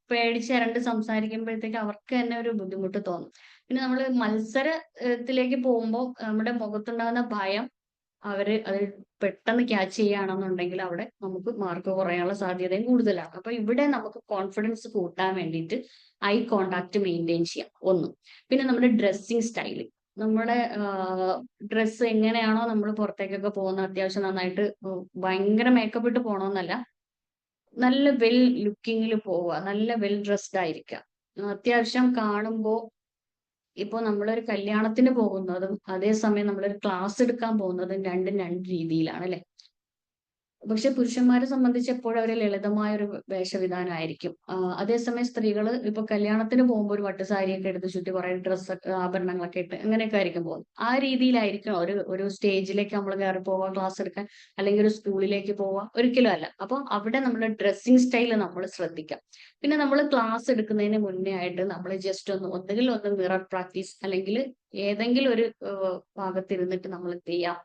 പേടിച്ചരണ്ട് സംസാരിക്കുമ്പോഴത്തേക്ക് അവർക്ക് തന്നെ ഒരു ബുദ്ധിമുട്ട് തോന്നും. പിന്നെ നമ്മൾ മത്സരത്തിലേക്ക് പോകുമ്പോൾ നമ്മുടെ മുഖത്തുണ്ടാകുന്ന ഭയം അവര് അത് പെട്ടെന്ന് ക്യാച്ച് ചെയ്യുകയാണെന്നുണ്ടെങ്കിൽ അവിടെ നമുക്ക് മാർക്ക് കുറയാനുള്ള സാധ്യതയും കൂടുതലാണ്. അപ്പൊ ഇവിടെ നമുക്ക് കോൺഫിഡൻസ് കൂട്ടാൻ വേണ്ടിയിട്ട് ഐ കോണ്ടാക്ട് മെയിൻറ്റെയിൻ ചെയ്യാം, ഒന്ന്. പിന്നെ നമ്മുടെ ഡ്രസ്സിങ് സ്റ്റൈല്, നമ്മുടെ ഡ്രസ്സ് എങ്ങനെയാണോ നമ്മൾ പുറത്തേക്കൊക്കെ പോകുന്നത്, അത്യാവശ്യം നന്നായിട്ട് ഭയങ്കര മേക്കപ്പ് ഇട്ട് പോകണമെന്നല്ല, നല്ല വെൽ ലുക്കിങ്ങിൽ പോവുക, നല്ല വെൽ ഡ്രസ്ഡ് ആയിരിക്കുക. അത്യാവശ്യം കാണുമ്പോൾ, ഇപ്പൊ നമ്മളൊരു കല്യാണത്തിന് പോകുന്നതും അതേസമയം നമ്മളൊരു ക്ലാസ് എടുക്കാൻ പോകുന്നതും രണ്ടും രണ്ട് രീതിയിലാണ് അല്ലെ. പക്ഷെ പുരുഷന്മാരെ സംബന്ധിച്ച് എപ്പോഴും അവർ ലളിതമായ ഒരു വേഷവിധാനമായിരിക്കും. അതേസമയം സ്ത്രീകൾ ഇപ്പൊ കല്യാണത്തിന് പോകുമ്പോൾ ഒരു പട്ടുസാരിയൊക്കെ എടുത്ത് ചുറ്റി കുറെ ഡ്രസ്സ്, ആഭരണങ്ങളൊക്കെ ഇട്ട് അങ്ങനെയൊക്കെ ആയിരിക്കും പോകുന്നത്. ആ രീതിയിലായിരിക്കും ഒരു സ്റ്റേജിലേക്ക് നമ്മൾ കയറി പോവുക, ക്ലാസ് എടുക്കാൻ, അല്ലെങ്കിൽ ഒരു സ്കൂളിലേക്ക് പോവുക, ഒരിക്കലും അല്ല. അപ്പൊ അവിടെ നമ്മുടെ ഡ്രസ്സിങ് സ്റ്റൈല് നമ്മൾ ശ്രദ്ധിക്കാം. പിന്നെ നമ്മൾ ക്ലാസ് എടുക്കുന്നതിന് മുന്നേ ആയിട്ട് നമ്മൾ ജസ്റ്റ് ഒന്നുകിൽ മിറർ പ്രാക്ടീസ്, അല്ലെങ്കിൽ ഏതെങ്കിലും ഒരു ഭാഗത്തിരുന്നിട്ട് നമ്മൾ എന്ത് ചെയ്യാം,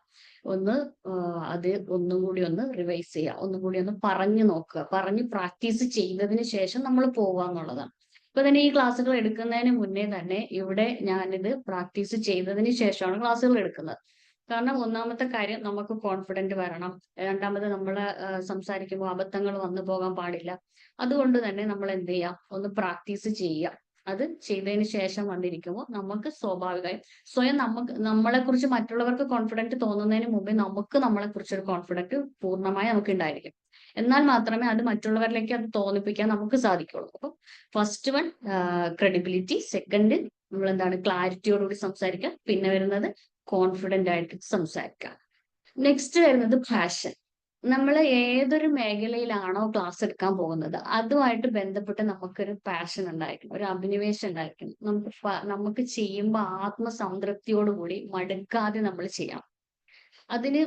അത് ഒന്നും കൂടി റിവൈസ് ചെയ്യുക, ഒന്നും കൂടി പറഞ്ഞു നോക്കുക, പറഞ്ഞ് പ്രാക്ടീസ് ചെയ്തതിന് ശേഷം നമ്മൾ പോവുക എന്നുള്ളതാണ്. ഇപ്പൊ തന്നെ ഈ ക്ലാസ്സുകൾ എടുക്കുന്നതിന് മുന്നേ തന്നെ ഇവിടെ ഞാനിത് പ്രാക്ടീസ് ചെയ്തതിന് ശേഷമാണ് ക്ലാസ്സുകൾ എടുക്കുന്നത്. കാരണം ഒന്നാമത്തെ കാര്യം നമുക്ക് കോൺഫിഡന്റ് വരണം. രണ്ടാമത് നമ്മള് സംസാരിക്കുമ്പോൾ അബദ്ധങ്ങൾ വന്നു പോകാൻ പാടില്ല. അതുകൊണ്ട് തന്നെ നമ്മൾ എന്ത് ചെയ്യാം, ഒന്ന് പ്രാക്ടീസ് ചെയ്യുക. അത് ചെയ്തതിന് ശേഷം വന്നിരിക്കുമ്പോൾ നമുക്ക് സ്വാഭാവികമായും സ്വയം നമ്മളെ കുറിച്ച് മറ്റുള്ളവർക്ക് കോൺഫിഡന്റ് തോന്നുന്നതിന് മുമ്പേ നമുക്ക് നമ്മളെ കുറിച്ചൊരു കോൺഫിഡന്റ് പൂർണ്ണമായി നമുക്ക് ഉണ്ടായിരിക്കും. എന്നാൽ മാത്രമേ അത് മറ്റുള്ളവരിലേക്ക് അത് തോന്നിപ്പിക്കാൻ നമുക്ക് സാധിക്കുള്ളൂ. അപ്പൊ ഫസ്റ്റ് വൺ ക്രെഡിബിലിറ്റി, സെക്കൻഡ് നമ്മൾ എന്താണ് ക്ലാരിറ്റിയോടുകൂടി സംസാരിക്കുക, പിന്നെ വരുന്നത് കോൺഫിഡന്റ് ആയിട്ട് സംസാരിക്കുക. നെക്സ്റ്റ് വരുന്നത് പാഷൻ. നമ്മൾ ഏതൊരു മേഖലയിലാണോ ക്ലാസ് എടുക്കാൻ പോകുന്നത് അതുമായിട്ട് ബന്ധപ്പെട്ട് നമുക്കൊരു പാഷൻ ഉണ്ടായിരിക്കണം, ഒരു അഭിനിവേശം ഉണ്ടായിരിക്കണം. നമുക്ക് ചെയ്യുമ്പോൾ ആത്മസംതൃപ്തിയോടുകൂടി മടുക്കാതെ നമ്മൾ ചെയ്യണം. അതിന്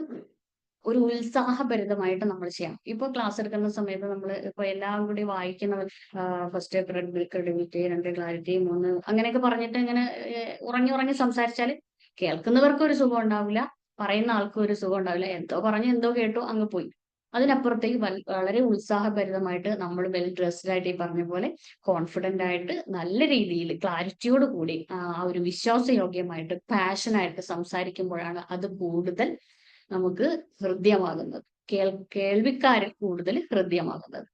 ഒരു ഉത്സാഹഭരിതമായിട്ട് നമ്മൾ ചെയ്യണം. ഇപ്പൊ ക്ലാസ് എടുക്കുന്ന സമയത്ത് നമ്മൾ ഇപ്പൊ എല്ലാം കൂടി വായിക്കുന്ന ഫസ്റ്റ് ക്രെഡിബിലിറ്റി, രണ്ട് ക്ലാരിറ്റി, മൂന്ന് അങ്ങനെയൊക്കെ പറഞ്ഞിട്ട് ഇങ്ങനെ ഉറങ്ങി സംസാരിച്ചാൽ കേൾക്കുന്നവർക്ക് ഒരു സുഖം ഉണ്ടാവില്ല, പറയുന്ന ആൾക്കും ഒരു സുഖം ഉണ്ടാവില്ല. എന്തോ പറഞ്ഞു എന്തോ കേട്ടു അങ്ങ് പോയി. അതിനപ്പുറത്തേക്ക് വളരെ ഉത്സാഹഭരിതമായിട്ട് നമ്മൾ വെൽ ഡ്രസ്ഡ് ആയിട്ട് ഈ പറഞ്ഞ പോലെ കോൺഫിഡന്റ് ആയിട്ട് നല്ല രീതിയിൽ ക്ലാരിറ്റിയോട് കൂടി ആ ഒരു വിശ്വാസയോഗ്യമായിട്ട് പാഷനായിട്ട് സംസാരിക്കുമ്പോഴാണ് അത് കൂടുതൽ നമുക്ക് ഹൃദ്യമാകുന്നത്, കേൾവിക്കാരിൽ കൂടുതൽ ഹൃദ്യമാകുന്നത്.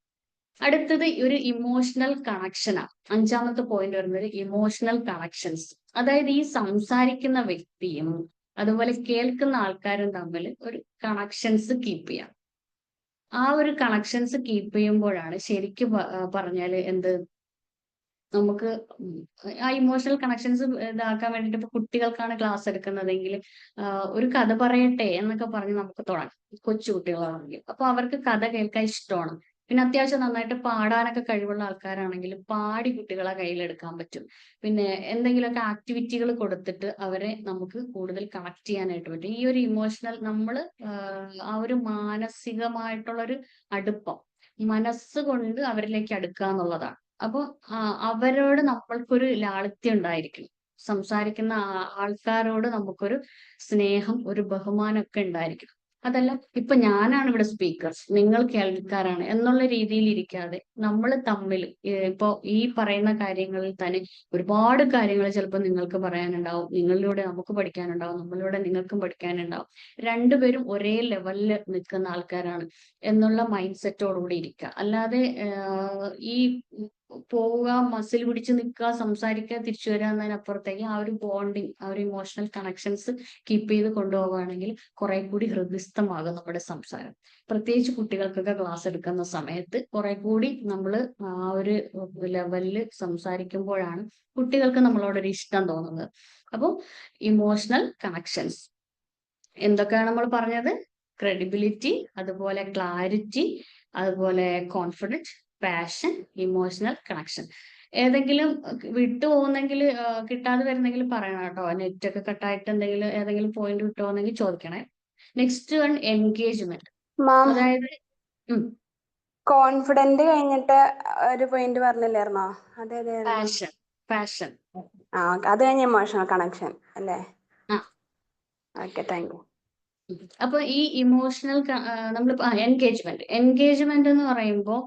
അടുത്തത് ഒരു ഇമോഷണൽ കണക്ഷനാണ്. അഞ്ചാമത്തെ പോയിന്റ് വരുന്നത് ഇമോഷണൽ കണക്ഷൻസ്. അതായത് ഈ സംസാരിക്കുന്ന വ്യക്തിയും അതുപോലെ കേൾക്കുന്ന ആൾക്കാരും തമ്മിൽ ഒരു കണക്ഷൻസ് കീപ്പ് ചെയ്യാം. ആ ഒരു കണക്ഷൻസ് കീപ്പ് ചെയ്യുമ്പോഴാണ് ശരിക്കും പറഞ്ഞാല് നമുക്ക് ആ ഇമോഷണൽ കണക്ഷൻസ് ഇതാക്കാൻ വേണ്ടിട്ട് ഇപ്പൊ കുട്ടികൾക്കാണ് ക്ലാസ് എടുക്കുന്നതെങ്കിൽ ഒരു കഥ പറയട്ടെ എന്നൊക്കെ പറഞ്ഞ് നമുക്ക് തുടങ്ങാം, കൊച്ചു കുട്ടികളാണെങ്കിൽ. അപ്പൊ അവർക്ക് കഥ കേൾക്കാൻ ഇഷ്ടമാണ്. പിന്നെ അത്യാവശ്യം നന്നായിട്ട് പാടാനൊക്കെ കഴിവുള്ള ആൾക്കാരാണെങ്കിൽ പാടി കുട്ടികളെ കയ്യിലെടുക്കാൻ പറ്റും. പിന്നെ എന്തെങ്കിലുമൊക്കെ ആക്ടിവിറ്റികൾ കൊടുത്തിട്ട് അവരെ നമുക്ക് കൂടുതൽ കണക്ട് ചെയ്യാനായിട്ട് പറ്റും. ഈ ഒരു ഇമോഷണൽ ആ ഒരു മാനസികമായിട്ടുള്ളൊരു അടുപ്പം മനസ്സുകൊണ്ട് അവരിലേക്ക് അടുക്കുക എന്നുള്ളതാണ്. അപ്പൊ അവരോട് നമ്മൾക്കൊരു ലാളിത്യം ഉണ്ടായിരിക്കണം. സംസാരിക്കുന്ന ആൾക്കാരോട് നമുക്കൊരു സ്നേഹം, ഒരു ബഹുമാനം ഒക്കെ ഉണ്ടായിരിക്കണം. അതല്ല ഇപ്പൊ ഞാനാണ് ഇവിടെ സ്പീക്കർ, നിങ്ങൾ കേൾവിക്കാരാണ് എന്നുള്ള രീതിയിൽ ഇരിക്കാതെ നമ്മൾ തമ്മിൽ ഇപ്പോ ഈ പറയുന്ന കാര്യങ്ങളിൽ തന്നെ ഒരുപാട് കാര്യങ്ങൾ ചിലപ്പോൾ നിങ്ങൾക്ക് പറയാനുണ്ടാവും, നിങ്ങളിലൂടെ നമുക്ക് പഠിക്കാനുണ്ടാവും, നമ്മളിലൂടെ നിങ്ങൾക്കും പഠിക്കാനുണ്ടാവും. രണ്ടുപേരും ഒരേ ലെവലിൽ നിൽക്കുന്ന ആൾക്കാരാണ് എന്നുള്ള മൈൻഡ് സെറ്റോടുകൂടി ഇരിക്കുക. അല്ലാതെ ഈ പോവുക, മസിൽ പിടിച്ച് നിൽക്കുക, സംസാരിക്കുക, തിരിച്ചു വരിക എന്നതിനപ്പുറത്തേക്ക് ആ ഒരു ബോണ്ടിങ്, ആ ഒരു ഇമോഷണൽ കണക്ഷൻസ് കീപ്പ് ചെയ്ത് കൊണ്ടുപോവുകയാണെങ്കിൽ കുറെ കൂടി ഹൃദിസ്ഥമാകും നമ്മുടെ സംസാരം. പ്രത്യേകിച്ച് കുട്ടികൾക്കൊക്കെ ക്ലാസ് എടുക്കുന്ന സമയത്ത് കുറെ കൂടി നമ്മൾ ആ ഒരു ലെവലിൽ സംസാരിക്കുമ്പോഴാണ് കുട്ടികൾക്ക് നമ്മളോടൊരു ഇഷ്ടം തോന്നുന്നത്. അപ്പോൾ ഇമോഷണൽ കണക്ഷൻസ് എന്തൊക്കെയാണ് നമ്മൾ പറഞ്ഞത്? ക്രെഡിബിലിറ്റി, അതുപോലെ ക്ലാരിറ്റി, അതുപോലെ കോൺഫിഡൻസ്, പാഷൻ, ഇമോഷണൽ കണക്ഷൻ. ഏതെങ്കിലും വിട്ടുപോകുന്നെങ്കിൽ, കിട്ടാതെ വരുന്നെങ്കിൽ പറയണം കേട്ടോ. നെറ്റ് ഒക്കെ കട്ടായിട്ട് എന്തെങ്കിലും ഏതെങ്കിലും പോയിന്റ് വിട്ടുപോകുന്നെങ്കിൽ ചോദിക്കണേ. Next one engagement. മാം, അതായത് കോൺഫിഡന്റ് കഴിഞ്ഞിട്ട് ഒരു പോയിന്റ് പറഞ്ഞില്ലായിരുന്നോ? അതേതായിരുന്നു? പാഷൻ. പാഷൻ. അത് കഴിഞ്ഞ ഇമോഷണൽ കണക്ഷൻ അല്ലേ? ആ, ഓക്കെ, താങ്ക് യു. അപ്പൊ ഈ ഇമോഷണൽ നമ്മൾ എൻഗേജ്മെന്റ് എന്ന് പറയുമ്പോൾ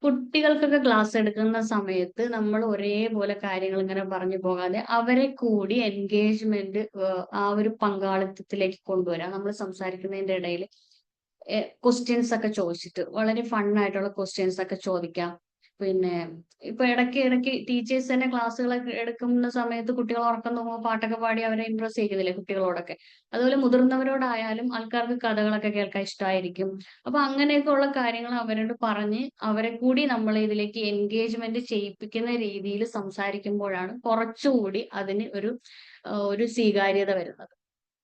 കുട്ടികൾക്കൊക്കെ ക്ലാസ് എടുക്കുന്ന സമയത്ത് നമ്മൾ ഒരേപോലെ കാര്യങ്ങൾ ഇങ്ങനെ പറഞ്ഞു പോകാതെ അവരെ കൂടി എൻഗേജ്മെന്റ്, ആ ഒരു പങ്കാളിത്തത്തിലേക്ക് കൊണ്ടുവരാം. നമ്മൾ സംസാരിക്കുന്നതിന്റെ ഇടയിൽ ക്വസ്റ്റ്യൻസ് ഒക്കെ ചോദിച്ചിട്ട് വളരെ ഫണ്ണായിട്ടുള്ള ക്വസ്റ്റ്യൻസ് ഒക്കെ ചോദിക്കാം. പിന്നെ ഇപ്പൊ ഇടയ്ക്ക് ടീച്ചേഴ്സ് തന്നെ ക്ലാസ്സുകളൊക്കെ എടുക്കുന്ന സമയത്ത് കുട്ടികൾ ഉറക്കം തോന്നുമ്പോൾ പാട്ടൊക്കെ പാടി അവരെ ഇംപ്രസ് ചെയ്യുന്നില്ലേ കുട്ടികളോടൊക്കെ. അതുപോലെ മുതിർന്നവരോടായാലും ആൾക്കാർക്ക് കഥകളൊക്കെ കേൾക്കാൻ ഇഷ്ടമായിരിക്കും. അപ്പൊ അങ്ങനെയൊക്കെ ഉള്ള കാര്യങ്ങൾ അവരോട് പറഞ്ഞ് അവരെ കൂടി നമ്മൾ ഇതിലേക്ക് എൻഗേജ്മെന്റ് ചെയ്യിപ്പിക്കുന്ന രീതിയിൽ സംസാരിക്കുമ്പോഴാണ് കുറച്ചുകൂടി അതിന് ഒരു സ്വീകാര്യത വരുന്നത്.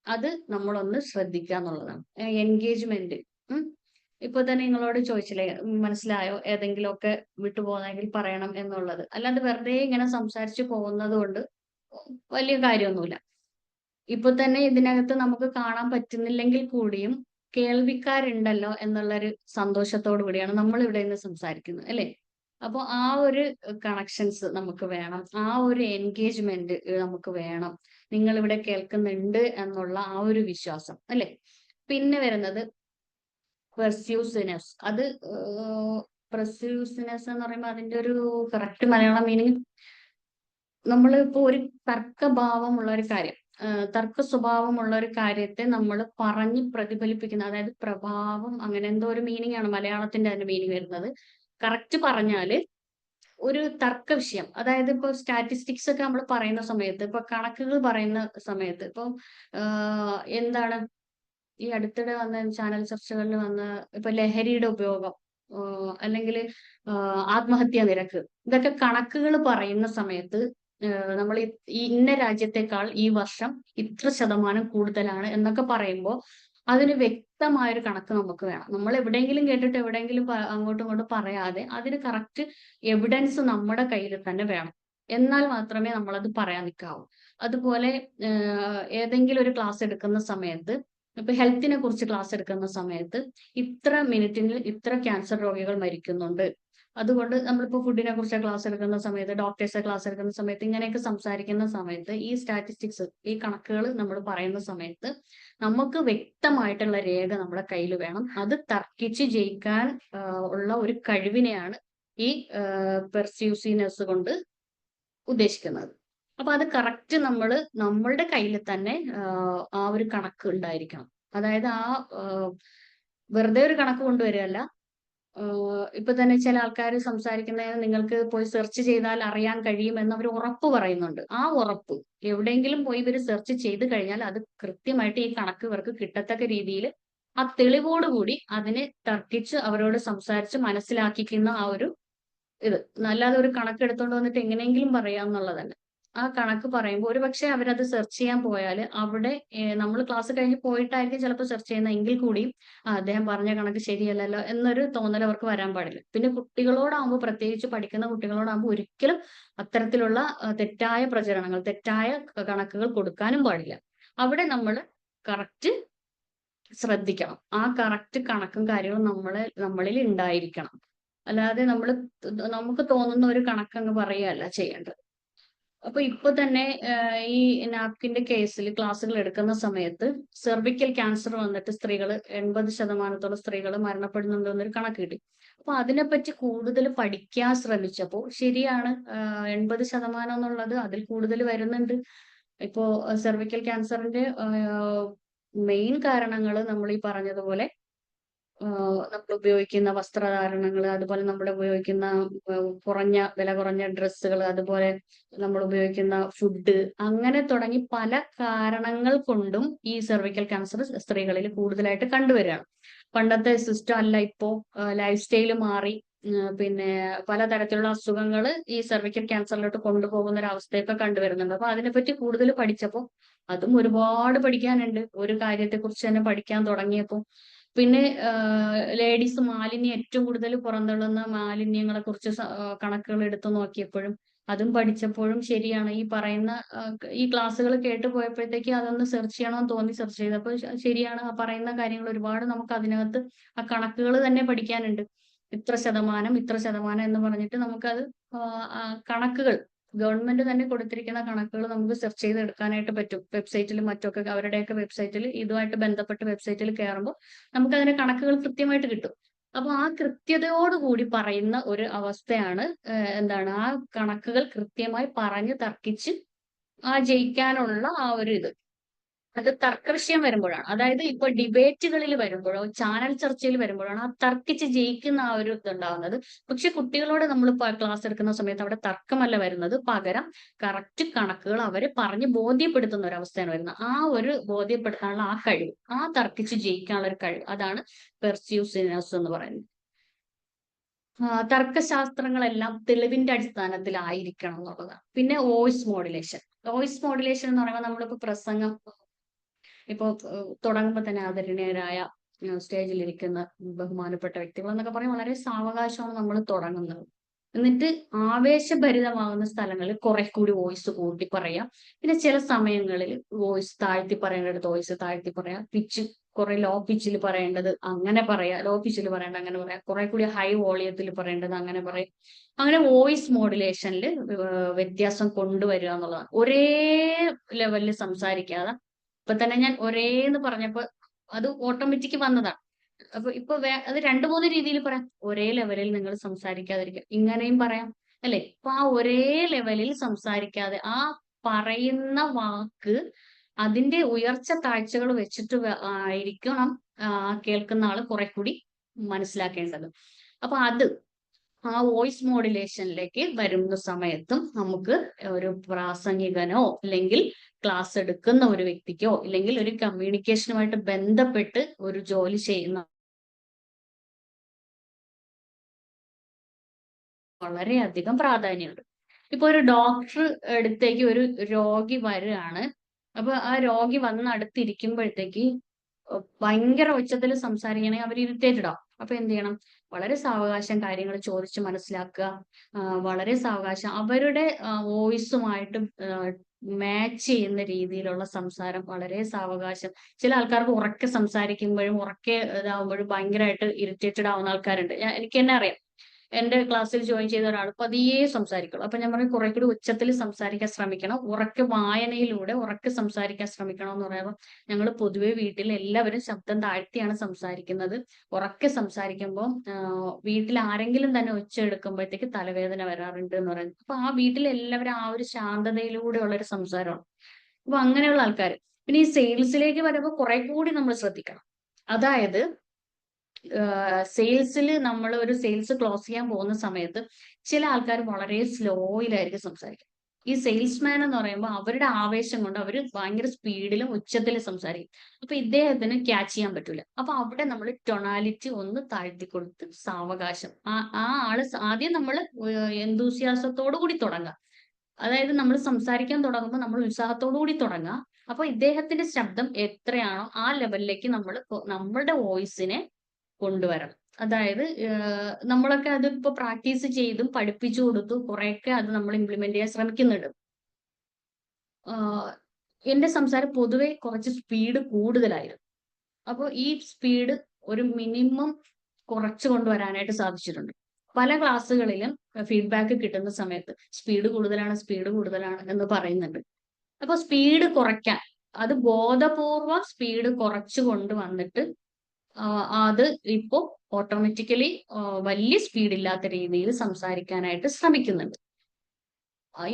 അത് നമ്മളൊന്ന് ശ്രദ്ധിക്കുക എന്നുള്ളതാണ്. എൻഗേജ്മെന്റ് ഇപ്പൊ തന്നെ നിങ്ങളോട് ചോദിച്ചില്ലേ, മനസ്സിലായോ, ഏതെങ്കിലും ഒക്കെ വിട്ടുപോകുന്നെങ്കിൽ പറയണം എന്നുള്ളത്. അല്ലാതെ വെറുതെ ഇങ്ങനെ സംസാരിച്ചു പോകുന്നത് കൊണ്ട് വലിയ കാര്യമൊന്നുമില്ല. ഇപ്പൊ തന്നെ ഇതിനകത്ത് നമുക്ക് കാണാൻ പറ്റുന്നില്ലെങ്കിൽ കൂടിയും കേൾവിക്കാരുണ്ടല്ലോ എന്നുള്ളൊരു സന്തോഷത്തോടു കൂടിയാണ് നമ്മൾ ഇവിടെ നിന്ന് സംസാരിക്കുന്നത്, അല്ലെ? അപ്പോൾ ആ ഒരു കണക്ഷൻസ് നമുക്ക് വേണം, ആ ഒരു എൻഗേജ്മെന്റ് നമുക്ക് വേണം. നിങ്ങൾ ഇവിടെ കേൾക്കുന്നുണ്ട് എന്നുള്ള ആ ഒരു വിശ്വാസം, അല്ലെ? പിന്നെ വരുന്നത് പെർസ്യൂസിനെസ്. അത് പെർസ്യൂസിനെസ് എന്ന് പറയുമ്പോൾ അതിന്റെ ഒരു കറക്റ്റ് മലയാളം മീനിങ്, നമ്മളിപ്പോ ഒരു തർക്കഭാവമുള്ള ഒരു കാര്യം, തർക്ക സ്വഭാവമുള്ള ഒരു കാര്യത്തെ നമ്മൾ പറഞ്ഞ് പ്രതിഫലിപ്പിക്കുന്ന, അതായത് പ്രഭാവം, അങ്ങനെ എന്തോ ഒരു മീനിങ് ആണ് മലയാളത്തിന്റെ അതിന്റെ മീനിങ് വരുന്നത്. കറക്റ്റ് പറഞ്ഞാല് ഒരു തർക്ക വിഷയം, അതായത് ഇപ്പൊ സ്റ്റാറ്റിസ്റ്റിക്സ് ഒക്കെ നമ്മൾ പറയുന്ന സമയത്ത്, ഇപ്പൊ കണക്കുകൾ പറയുന്ന സമയത്ത്, ഇപ്പൊ എന്താണ് ഈ അടുത്തിടെ വന്ന ചാനൽ ചർച്ചകളിൽ വന്ന ഇപ്പൊ ലഹരിയുടെ ഉപയോഗം, അല്ലെങ്കിൽ ആത്മഹത്യാ നിരക്ക്, ഇതൊക്കെ കണക്കുകൾ പറയുന്ന സമയത്ത് നമ്മൾ ഇന്ന രാജ്യത്തെക്കാൾ ഈ വർഷം ഇത്ര ശതമാനം കൂടുതലാണ് എന്നൊക്കെ പറയുമ്പോൾ അതിന് വ്യക്തമായൊരു കണക്ക് നമുക്ക് വേണം. നമ്മൾ എവിടെയെങ്കിലും കേട്ടിട്ട് എവിടെയെങ്കിലും അങ്ങോട്ടും ഇങ്ങോട്ടും പറയാതെ അതിന് കറക്റ്റ് എവിഡൻസ് നമ്മുടെ കയ്യിൽ തന്നെ വേണം. എന്നാൽ മാത്രമേ നമ്മളത് പറയാൻ നിൽക്കാവൂ. അതുപോലെ ഏതെങ്കിലും ഒരു ക്ലാസ് എടുക്കുന്ന സമയത്ത്, ഇപ്പൊ ഹെൽത്തിനെ കുറിച്ച് ക്ലാസ് എടുക്കുന്ന സമയത്ത് ഇത്ര മിനിറ്റിന് ഇത്ര ക്യാൻസർ രോഗികൾ മരിക്കുന്നുണ്ട്, അതുകൊണ്ട് നമ്മളിപ്പോ ഫുഡിനെ കുറിച്ച് ക്ലാസ് എടുക്കുന്ന സമയത്ത്, ഡോക്ടേഴ്സ് ക്ലാസ് എടുക്കുന്ന സമയത്ത്, ഇങ്ങനെയൊക്കെ സംസാരിക്കുന്ന സമയത്ത് ഈ സ്റ്റാറ്റിസ്റ്റിക്സ്, ഈ കണക്കുകൾ നമ്മൾ പറയുന്ന സമയത്ത് നമുക്ക് വ്യക്തമായിട്ടുള്ള രേഖ നമ്മുടെ കയ്യിൽ വേണം. അത് തർക്കിച്ച് ജയിക്കാൻ ഉള്ള ഒരു കഴിവിനെയാണ് ഈ പെർസ്യൂസീനെസ് കൊണ്ട് ഉദ്ദേശിക്കുന്നത്. അപ്പൊ അത് കറക്റ്റ് നമ്മളുടെ കയ്യിൽ തന്നെ ആ ഒരു കണക്ക് ഉണ്ടായിരിക്കണം. അതായത് വെറുതെ ഒരു കണക്ക് കൊണ്ടുവരികയല്ല. ഇപ്പൊ തന്നെ ചില ആൾക്കാർ സംസാരിക്കുന്നതിന് നിങ്ങൾക്ക് പോയി സെർച്ച് ചെയ്താൽ അറിയാൻ കഴിയുമെന്ന് അവർ ഉറപ്പ് പറയുന്നുണ്ട്. ആ ഉറപ്പ് എവിടെയെങ്കിലും പോയി ഇവർ സെർച്ച് ചെയ്ത് കഴിഞ്ഞാൽ അത് കൃത്യമായിട്ട് ഈ കണക്ക് ഇവർക്ക് കിട്ടത്തക്ക രീതിയിൽ ആ തെളിവോടുകൂടി അതിനെ തർക്കിച്ച് അവരോട് സംസാരിച്ച് മനസ്സിലാക്കിക്കുന്ന ആ ഒരു ഇത്, അല്ലാതെ ഒരു കണക്ക് എടുത്തോണ്ട് വന്നിട്ട് എങ്ങനെയെങ്കിലും പറയാന്നുള്ളതല്ല. ആ കണക്ക് പറയുമ്പോൾ ഒരു പക്ഷെ അവരത് സെർച്ച് ചെയ്യാൻ പോയാൽ അവിടെ നമ്മൾ ക്ലാസ് കഴിഞ്ഞ് പോയിട്ടായിരിക്കും ചിലപ്പോൾ സെർച്ച് ചെയ്യുന്ന, എങ്കിൽ കൂടിയും അദ്ദേഹം പറഞ്ഞ കണക്ക് ശരിയല്ലല്ലോ എന്നൊരു തോന്നൽ അവർക്ക് വരാൻ പാടില്ല. പിന്നെ കുട്ടികളോടാകുമ്പോൾ, പ്രത്യേകിച്ച് പഠിക്കുന്ന കുട്ടികളോടാകുമ്പോൾ ഒരിക്കലും അത്തരത്തിലുള്ള തെറ്റായ പ്രചരണങ്ങൾ, തെറ്റായ കണക്കുകൾ കൊടുക്കാനും പാടില്ല. അവിടെ നമ്മൾ കറക്റ്റ് ശ്രദ്ധിക്കണം. ആ കറക്റ്റ് കണക്കും കാര്യങ്ങളും നമ്മളിൽ ഉണ്ടായിരിക്കണം. അല്ലാതെ നമുക്ക് തോന്നുന്ന ഒരു കണക്കങ്ങ് പറയുകയല്ല ചെയ്യേണ്ടത്. അപ്പൊ ഇപ്പൊ തന്നെ ഈ നാപ്കിന്റെ കേസിൽ ക്ലാസ്സുകൾ എടുക്കുന്ന സമയത്ത് സെർവിക്കൽ ക്യാൻസർ വന്നിട്ട് 80% സ്ത്രീകൾ മരണപ്പെടുന്നുണ്ടെന്നൊരു കണക്ക് കിട്ടി. അപ്പൊ അതിനെപ്പറ്റി കൂടുതൽ പഠിക്കാൻ ശ്രമിച്ചപ്പോൾ ശരിയാണ്, 80% എന്നുള്ളത് അതിൽ കൂടുതൽ വരുന്നുണ്ട്. ഇപ്പോ സെർവിക്കൽ ക്യാൻസറിന്റെ മെയിൻ കാരണങ്ങൾ നമ്മൾ ഈ പറഞ്ഞതുപോലെ നമ്മൾ ഉപയോഗിക്കുന്ന വസ്ത്രധാരണങ്ങൾ, അതുപോലെ നമ്മൾ ഉപയോഗിക്കുന്ന വില കുറഞ്ഞ ഡ്രസ്സുകൾ, അതുപോലെ നമ്മൾ ഉപയോഗിക്കുന്ന ഫുഡ്, അങ്ങനെ തുടങ്ങി പല കാരണങ്ങൾ കൊണ്ടും ഈ സെർവിക്കൽ ക്യാൻസർ സ്ത്രീകളിൽ കൂടുതലായിട്ട് കണ്ടുവരികയാണ്. പണ്ടത്തെ സിസ്റ്റം അല്ല ഇപ്പോ, ലൈഫ് സ്റ്റൈൽ മാറി. പിന്നെ പലതരത്തിലുള്ള അസുഖങ്ങൾ ഈ സെർവിക്കൽ ക്യാൻസറിലോട്ട് കൊണ്ടുപോകുന്ന ഒരു അവസ്ഥയൊക്കെ കണ്ടുവരുന്നുണ്ട്. അപ്പൊ അതിനെപ്പറ്റി കൂടുതൽ പഠിച്ചപ്പോൾ അതും ഒരുപാട് പഠിക്കാനുണ്ട്. ഒരു കാര്യത്തെക്കുറിച്ച് തന്നെ പഠിക്കാൻ തുടങ്ങിയപ്പോൾ പിന്നെ ലേഡീസ് മാലിന്യം ഏറ്റവും കൂടുതൽ പുറന്തള്ളുന്ന മാലിന്യങ്ങളെ കുറിച്ച് കണക്കുകൾ എടുത്തു നോക്കിയപ്പോഴും അതും പഠിച്ചപ്പോഴും ശരിയാണ്, ഈ പറയുന്ന ഈ ക്ലാസ്സുകൾ കേട്ട് പോയപ്പോഴത്തേക്ക് അതൊന്ന് സെർച്ച് ചെയ്യണമെന്ന് തോന്നി സെർച്ച് ചെയ്തപ്പോൾ ശരിയാണ്, ആ പറയുന്ന കാര്യങ്ങൾ ഒരുപാട് നമുക്ക് അതിനകത്ത് ആ കണക്കുകൾ തന്നെ പഠിക്കാനുണ്ട്. ഇത്ര ശതമാനം എന്ന് പറഞ്ഞിട്ട് നമുക്കത് കണക്കുകൾ ഗവൺമെന്റ് തന്നെ കൊടുത്തിരിക്കുന്ന കണക്കുകൾ നമുക്ക് സെർച്ച് ചെയ്ത് എടുക്കാനായിട്ട് പറ്റും. വെബ്സൈറ്റിലും മറ്റൊക്കെ അവരുടെയൊക്കെ വെബ്സൈറ്റിൽ ഇതുമായിട്ട് ബന്ധപ്പെട്ട വെബ്സൈറ്റിൽ കയറുമ്പോൾ നമുക്ക് അതിന്റെ കണക്കുകൾ കൃത്യമായിട്ട് കിട്ടും. അപ്പൊ ആ കൃത്യതയോടുകൂടി പറയുന്ന ഒരു അവസ്ഥയാണ് എന്താണ്, ആ കണക്കുകൾ കൃത്യമായി പറഞ്ഞ് തർക്കിച്ച് ജയിക്കാനുള്ള ആ ഒരു ഇത്. അത് തർക്കവിഷയം വരുമ്പോഴാണ്, അതായത് ഇപ്പൊ ഡിബേറ്റുകളിൽ വരുമ്പോഴോ ചാനൽ ചർച്ചയിൽ വരുമ്പോഴാണ് ആ തർക്കിച്ച് ജയിക്കുന്ന ആ ഒരു ഇതുണ്ടാവുന്നത്. പക്ഷെ കുട്ടികളോട് നമ്മൾ ക്ലാസ് എടുക്കുന്ന സമയത്ത് അവിടെ തർക്കമല്ല വരുന്നത്, പകരം കറക്റ്റ് കണക്കുകൾ അവരെ പറഞ്ഞ് ബോധ്യപ്പെടുത്തുന്ന ഒരു അവസ്ഥയാണ് വരുന്നത്. ആ ഒരു ബോധ്യപ്പെടുത്താനുള്ള ആ കഴിവ്, ആ തർക്കിച്ച് ജയിക്കാനുള്ള ഒരു കഴിവ്, അതാണ് പെർസ്യൂസിനസ് എന്ന് പറയുന്നത്. തർക്കശാസ്ത്രങ്ങളെല്ലാം തെളിവിന്റെ അടിസ്ഥാനത്തിലായിരിക്കണം എന്നുള്ളതാണ്. പിന്നെ വോയിസ് മോഡുലേഷൻ എന്ന് പറയുമ്പോൾ നമ്മളിപ്പോ പ്രസംഗം ഇപ്പൊ തുടങ്ങുമ്പോൾ തന്നെ ആദരണീയരായ സ്റ്റേജിലിരിക്കുന്ന ബഹുമാനപ്പെട്ട വ്യക്തികൾ എന്നൊക്കെ പറയും വളരെ സാവകാശമാണ് നമ്മൾ തുടങ്ങുന്നത്. എന്നിട്ട് ആവേശഭരിതമാകുന്ന സ്ഥലങ്ങളിൽ കുറെ കൂടി വോയിസ് കൂട്ടി പറയാം. പിന്നെ ചില സമയങ്ങളിൽ വോയിസ് താഴ്ത്തി പറയേണ്ടത് വോയിസ് താഴ്ത്തി പറയാം. പിച്ച് കുറെ ലോ പിച്ചിൽ പറയേണ്ടത് അങ്ങനെ പറയാം, ലോ പിച്ചിൽ പറയേണ്ടത് അങ്ങനെ പറയാം, കുറെ കൂടി ഹൈ വോളിയത്തിൽ പറയേണ്ടത് അങ്ങനെ പറയാം. അങ്ങനെ വോയിസ് മോഡുലേഷനിൽ വ്യത്യാസം കൊണ്ടുവരിക എന്നുള്ളതാണ്. ഒരേ ലെവലിൽ സംസാരിക്കാതെ, ഇപ്പൊ തന്നെ ഞാൻ ഒരേന്ന് പറഞ്ഞപ്പോ അത് ഓട്ടോമാറ്റിക് വന്നതാണ്. അപ്പൊ ഇപ്പൊ അത് 2-3 രീതിയിൽ പറയാം. ഒരേ ലെവലിൽ നിങ്ങൾ സംസാരിക്കാതിരിക്കുക, ഇങ്ങനെയും പറയാം അല്ലെ. അപ്പൊ ആ ഒരേ ലെവലിൽ സംസാരിക്കാതെ ആ പറയുന്ന വാക്ക് അതിന്റെ ഉയർച്ച താഴ്ചകൾ വെച്ചിട്ട് ആയിരിക്കണം കേൾക്കുന്ന ആള് കുറെ കൂടി മനസ്സിലാക്കേണ്ടത്. അപ്പൊ അത് ആ വോയിസ് മോഡുലേഷനിലേക്ക് വരുന്ന സമയത്തും നമുക്ക് ഒരു പ്രാസംഗികനോ അല്ലെങ്കിൽ ക്ലാസ് എടുക്കുന്ന ഒരു വ്യക്തിക്കോ അല്ലെങ്കിൽ ഒരു കമ്മ്യൂണിക്കേഷനുമായിട്ട് ബന്ധപ്പെട്ട് ഒരു ജോലി ചെയ്യുന്ന വളരെയധികം പ്രാധാന്യമുണ്ട്. ഇപ്പൊ ഒരു ഡോക്ടർ അടുത്തേക്ക് ഒരു രോഗി വരികയാണ്. അപ്പൊ ആ രോഗി വന്ന് അടുത്തിരിക്കുമ്പോഴത്തേക്ക് ഭയങ്കര ഉച്ചത്തിൽ സംസാരിക്കണമെങ്കിൽ അവർ ഇറിറ്റേറ്റഡ് ആവും. അപ്പൊ എന്ത് ചെയ്യണം? വളരെ സാവകാശം കാര്യങ്ങൾ ചോദിച്ച് മനസ്സിലാക്കുക. വളരെ സാവകാശം അവരുടെ വോയിസുമായിട്ട് മാച്ച് ചെയ്യുന്ന രീതിയിലുള്ള സംസാരം, വളരെ സാവകാശം. ചില ആൾക്കാർക്ക് ഉറക്കെ സംസാരിക്കുമ്പോഴും ഉറക്കെ ഇതാവുമ്പോഴും ഭയങ്കരമായിട്ട് ഇറിറ്റേറ്റഡ് ആവുന്ന ആൾക്കാരുണ്ട്. എനിക്ക് തന്നെ അറിയാം. എന്റെ ക്ലാസ്സിൽ ജോയിൻ ചെയ്ത ഒരാൾ പതിയെ സംസാരിക്കുള്ളൂ. അപ്പൊ ഞാൻ പറയും കുറെ കൂടി ഉച്ചത്തിൽ സംസാരിക്കാൻ ശ്രമിക്കണം, ഉറക്കെ വായനയിലൂടെ ഉറക്കെ സംസാരിക്കാൻ ശ്രമിക്കണം എന്ന് പറയുമ്പോൾ ഞങ്ങൾ പൊതുവെ വീട്ടിൽ എല്ലാവരും ശബ്ദം താഴ്ത്തിയാണ് സംസാരിക്കുന്നത്. ഉറക്കെ സംസാരിക്കുമ്പോൾ വീട്ടിൽ ആരെങ്കിലും തന്നെ ഒച്ച എടുക്കുമ്പോഴത്തേക്ക് തലവേദന വരാറുണ്ട് എന്ന് പറയുന്നത്. അപ്പൊ ആ വീട്ടിൽ എല്ലാവരും ആ ഒരു ശാന്തതയിലൂടെ ഉള്ളൊരു സംസാരമാണ്. അപ്പൊ അങ്ങനെയുള്ള ആൾക്കാർ. പിന്നെ ഈ സെയിൽസിലേക്ക് വരുമ്പോൾ കുറെ കൂടി നമ്മൾ ശ്രദ്ധിക്കണം. അതായത് സെയിൽസിൽ നമ്മൾ ഒരു സെയിൽസ് ക്ലോസ് ചെയ്യാൻ പോകുന്ന സമയത്ത് ചില ആൾക്കാർ വളരെ സ്ലോയിലായിരിക്കും സംസാരിക്കുക. ഈ സെയിൽസ്മാൻ എന്ന് പറയുമ്പോൾ അവരുടെ ആവേശം കൊണ്ട് അവർ ഭയങ്കര സ്പീഡിലും ഉച്ചത്തിലും സംസാരിക്കും. അപ്പൊ ഇദ്ദേഹത്തിന് ക്യാച്ച് ചെയ്യാൻ പറ്റൂല. അപ്പൊ അവിടെ നമ്മൾ ടൊണാലിറ്റി ഒന്ന് താഴ്ത്തി കൊടുത്ത് സാവകാശം ആ ആള് ആദ്യം നമ്മൾ എന്തൂസിയാസത്തോടു കൂടി തുടങ്ങുക. അതായത് നമ്മൾ സംസാരിക്കാൻ തുടങ്ങുമ്പോൾ നമ്മൾ ഉത്സാഹത്തോടു കൂടി തുടങ്ങുക. അപ്പൊ ഇദ്ദേഹത്തിന്റെ ശബ്ദം എത്രയാണോ ആ ലെവലിലേക്ക് നമ്മൾ നമ്മളുടെ വോയിസിനെ കൊണ്ടുവരണം. അതായത് നമ്മളൊക്കെ അത് ഇപ്പൊ പ്രാക്ടീസ് ചെയ്തും പഠിപ്പിച്ചു കൊടുത്തു കുറെയൊക്കെ അത് നമ്മൾ ഇംപ്ലിമെന്റ് ചെയ്യാൻ ശ്രമിക്കുന്നുണ്ട്. എന്റെ സംസാരം പൊതുവെ കുറച്ച് സ്പീഡ് കൂടുതലായിരുന്നു. അപ്പോൾ ഈ സ്പീഡ് ഒരു മിനിമം കുറച്ച് കൊണ്ടുവരാനായിട്ട് സാധിച്ചിട്ടുണ്ട്. പല ക്ലാസ്സുകളിലും ഫീഡ്ബാക്ക് കിട്ടുന്ന സമയത്ത് സ്പീഡ് കൂടുതലാണ് എന്ന് പറയുന്നുണ്ട്. അപ്പൊ സ്പീഡ് കുറയ്ക്കാൻ, അത് ബോധപൂർവം സ്പീഡ് കുറച്ചു കൊണ്ടുവന്നിട്ട് അത് ഇപ്പോ ഓട്ടോമാറ്റിക്കലി വലിയ സ്പീഡ് ഇല്ലാത്ത രീതിയിൽ സംസാരിക്കാനായിട്ട് ശ്രമിക്കുന്നുണ്ട്.